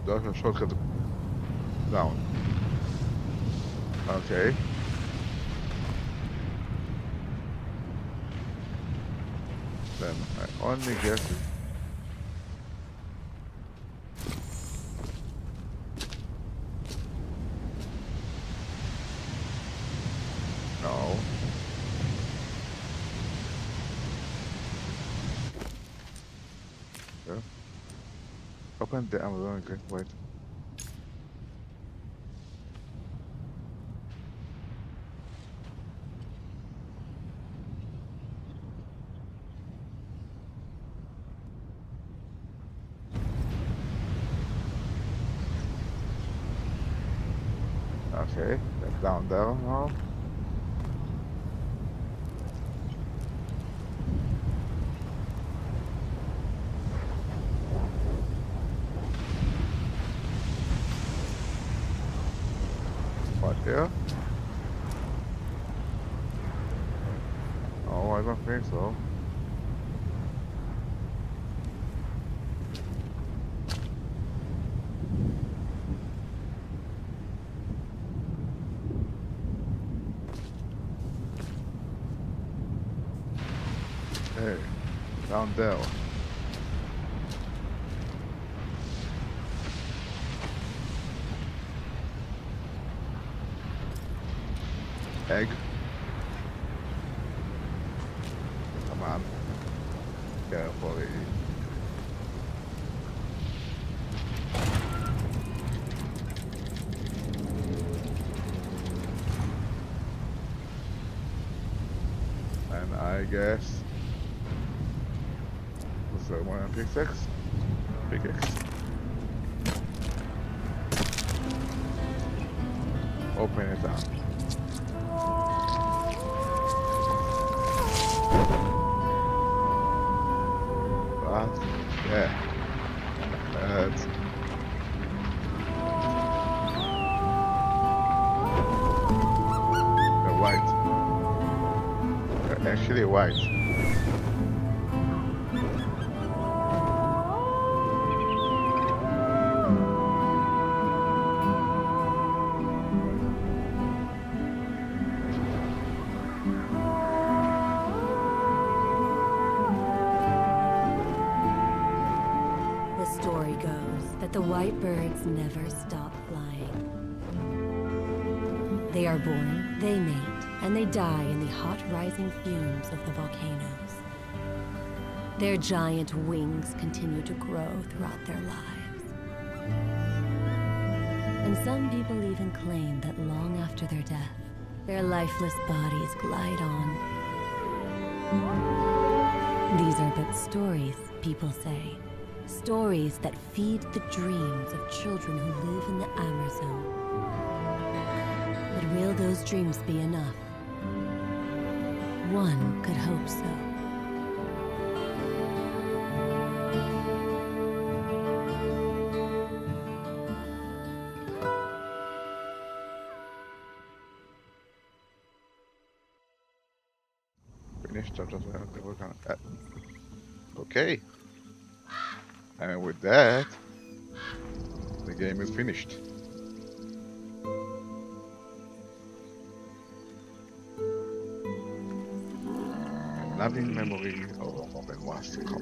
There's a shortcut down. Okay. Then I only guess it. No. Yeah. Open the Amazon again. Wait. Okay. That's down there now. What here? Oh, I don't think so. Hey, down there. Egg. Come on. Carefully. And I guess was there one pickaxe? Pickaxe. Open it up. What? Yeah. That's they're white. They're actually white. The story goes that the white birds never stop flying. They are born, they mate, and they die in the hot rising fumes of the volcanoes. Their giant wings continue to grow throughout their lives. And some people even claim that long after their death, their lifeless bodies glide on. These are but stories, people say. Stories that feed the dreams of children who live in the Amerzone. But will those dreams be enough? One could hope so. Finished chapter. Okay. And with that, the game is finished. A loving memory of Benoit Sokal.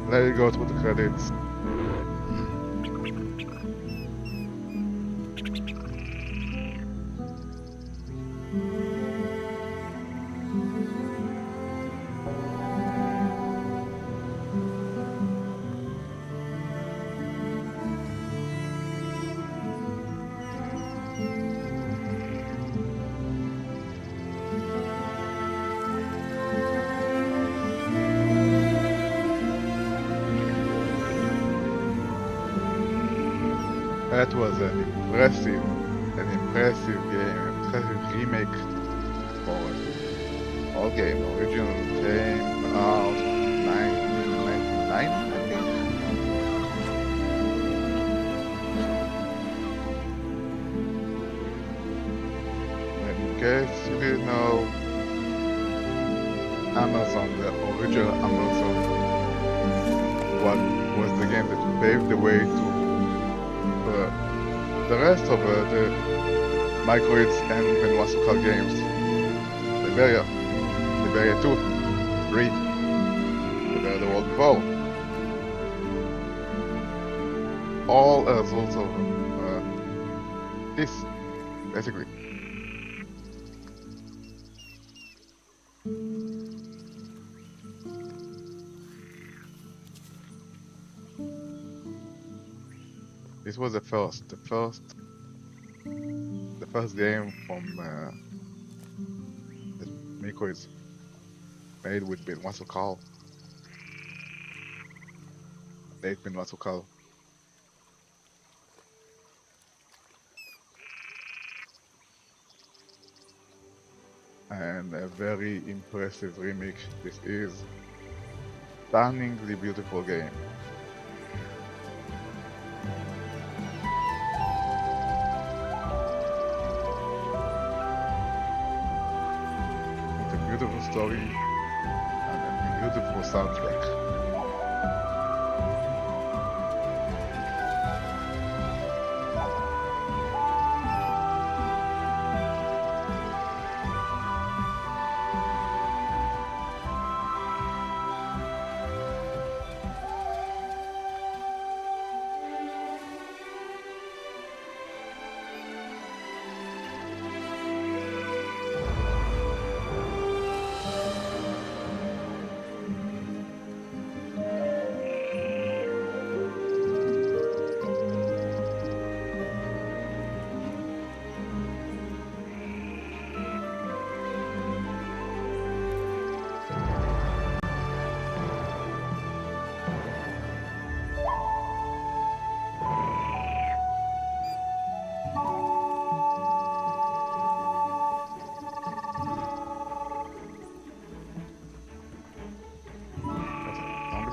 let it go through the credits. That was an impressive game, impressive remake for an old game. The original came out 1999, I think. In case you didn't know, Amerzone, the original Amerzone, was the game that paved the way to the rest of the Microids and Benoit Sokal games. Syberia 2, 3, Syberia the World Before. All as a result of this, basically. This was the first game from the Microids made with Benoit Sokal. Late Benoit Sokal. And a very impressive remake. This is stunningly beautiful game. Beautiful story and a beautiful soundtrack.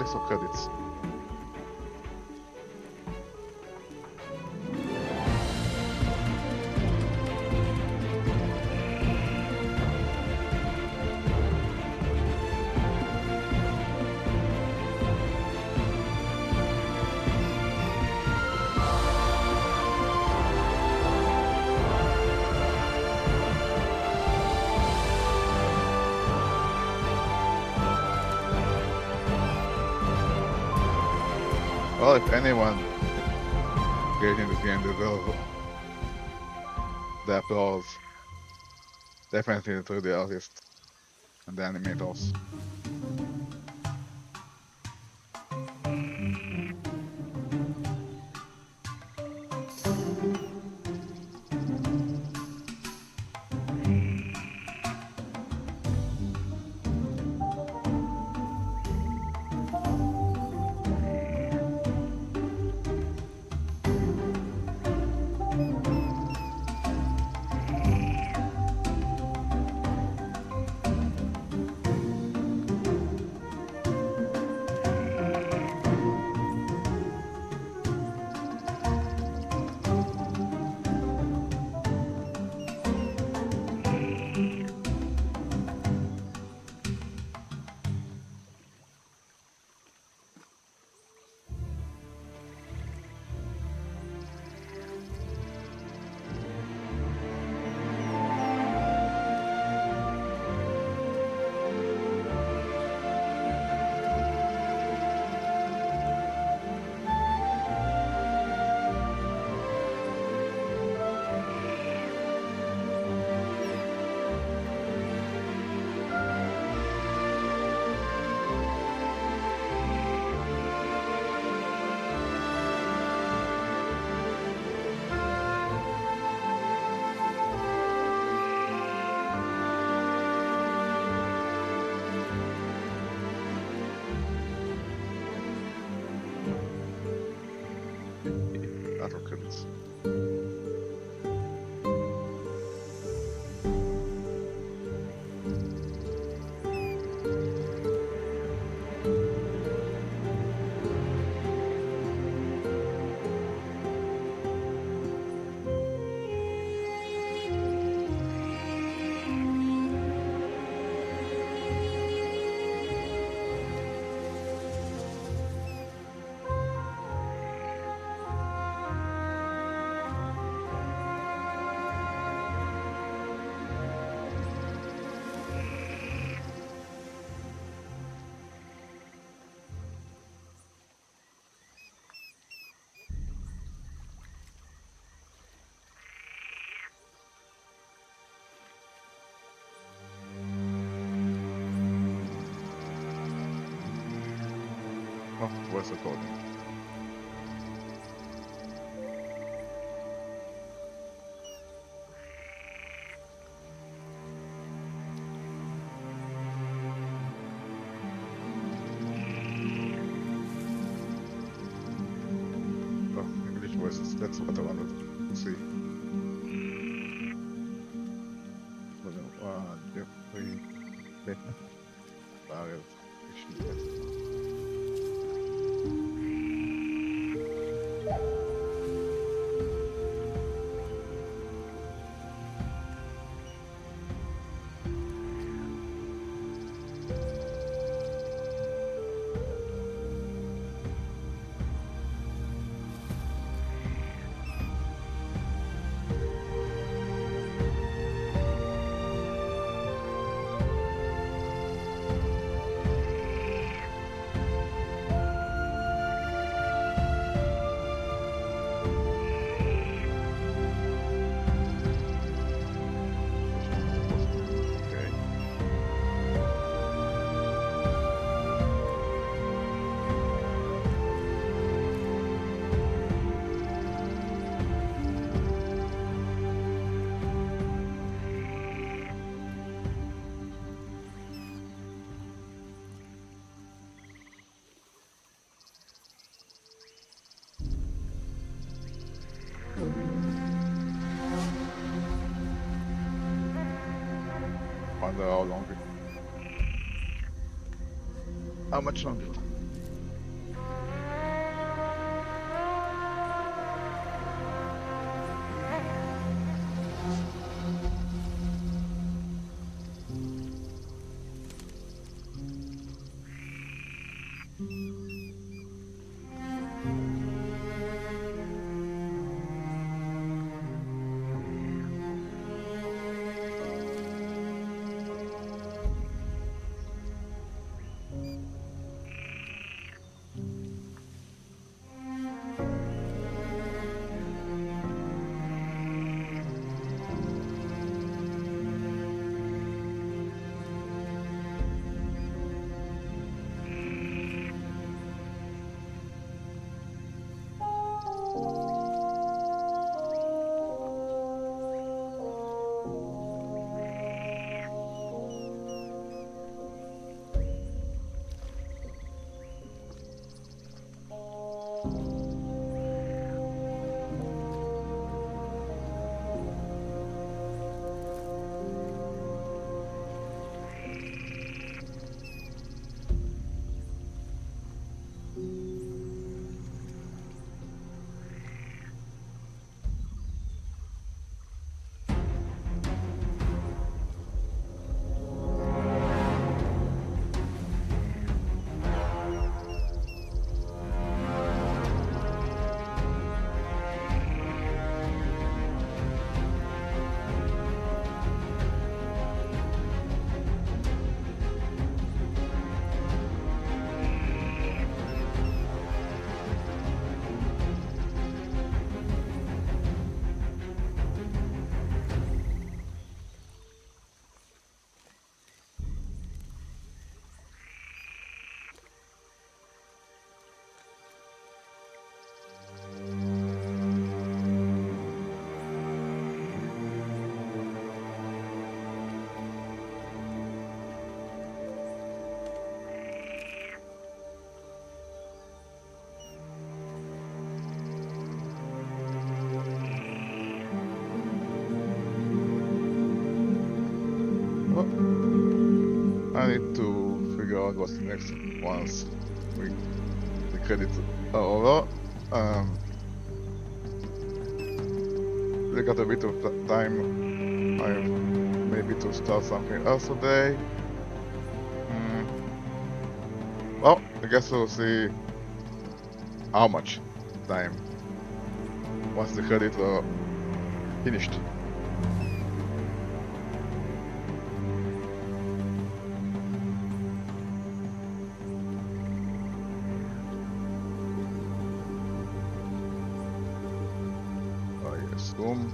Of credits. Well, if anyone creating this game deserves the applause, definitely to the artists and the animators. battle kills. Oh, voice recording. Oh, English voices, that's what I wanted to see. Jeffrey Barrel. Okay. Wonder how long how much longer? out what's next once the credits are over. We got a bit of time. Maybe to start something else today. Well, I guess we'll see how much time once the credits are finished. I assume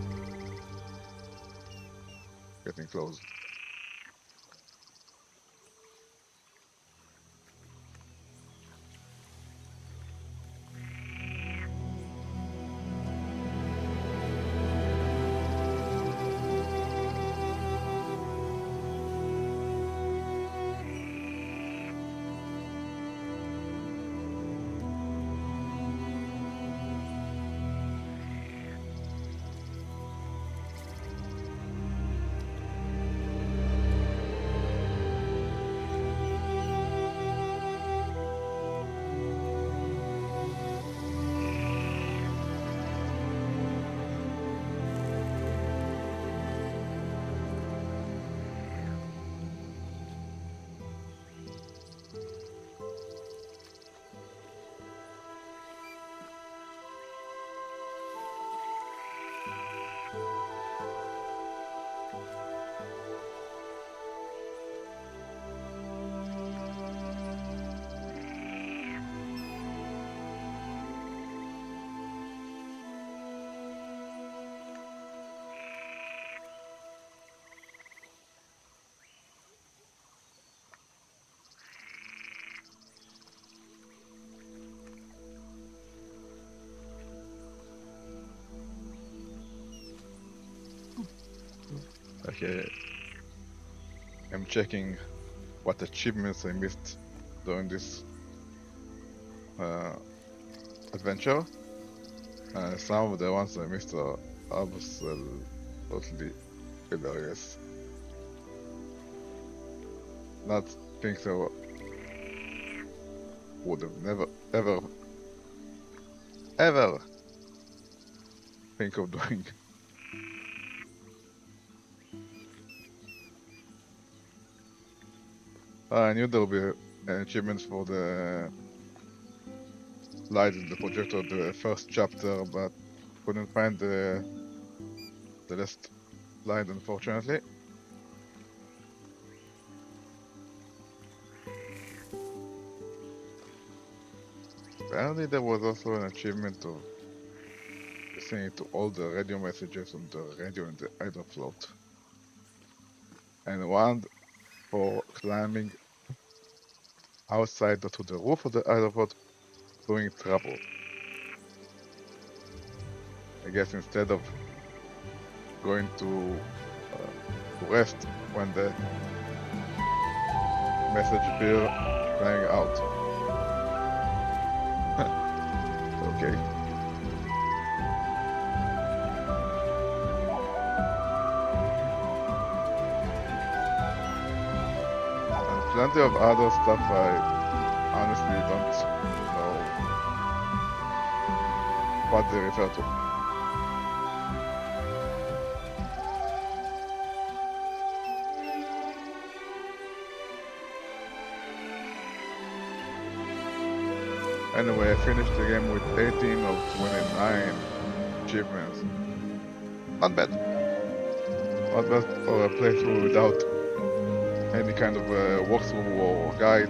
getting close. Okay, I'm checking what achievements I missed during this adventure. Some of the ones I missed are absolutely hilarious. Not things I would have never, ever think of doing. I knew there would be achievements for the lights in the projector, the first chapter, but couldn't find the last slide, unfortunately. Apparently there was also an achievement of listening to all the radio messages on the radio in the hydrofloat. And one for climbing outside to the roof of the hydrofloat doing trouble. I guess instead of going to rest when the message appears flying out. Okay. And plenty of other stuff I honestly don't know what they refer to. Anyway, I finished the game with 18 of 29 achievements. Not bad. Not bad for a playthrough without any kind of walkthrough or guide.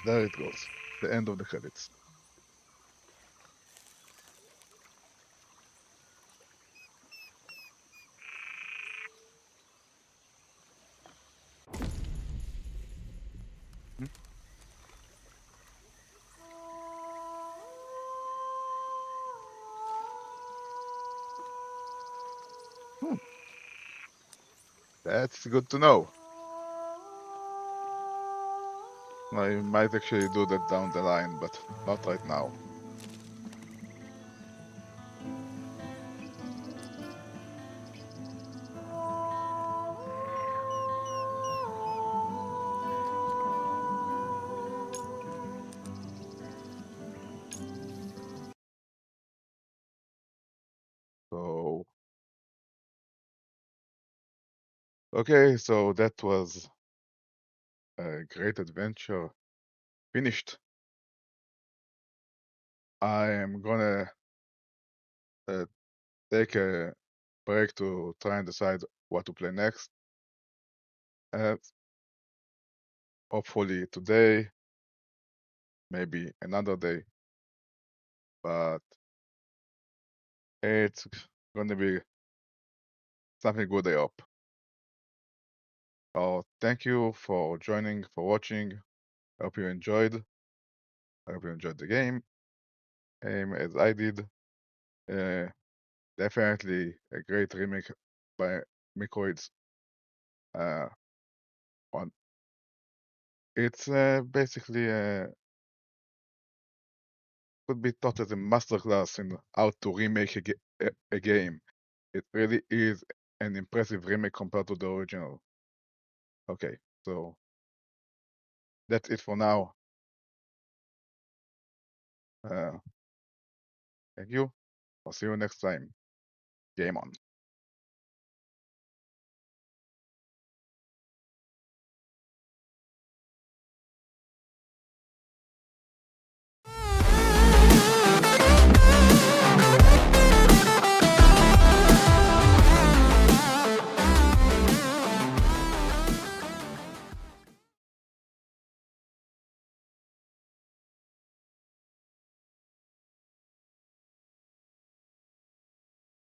There it goes. The end of the credits. Hmm? Hmm, That's good to know. I might actually do that down the line, but not right now. So, okay, so that was a great adventure. Finished. I am gonna uh, take a break to try and decide what to play next. Uh, Hopefully today, maybe another day, but it's gonna be something good, I hope. So thank you for joining, for watching. I hope you enjoyed. I hope you enjoyed the game, as I did. Uh, Definitely a great remake by Microids. Uh, one. It's basically could be taught as a masterclass in how to remake a game. It really is an impressive remake compared to the original. Okay, so that's it for now. Uh, Thank you. I'll see you next time. Game on.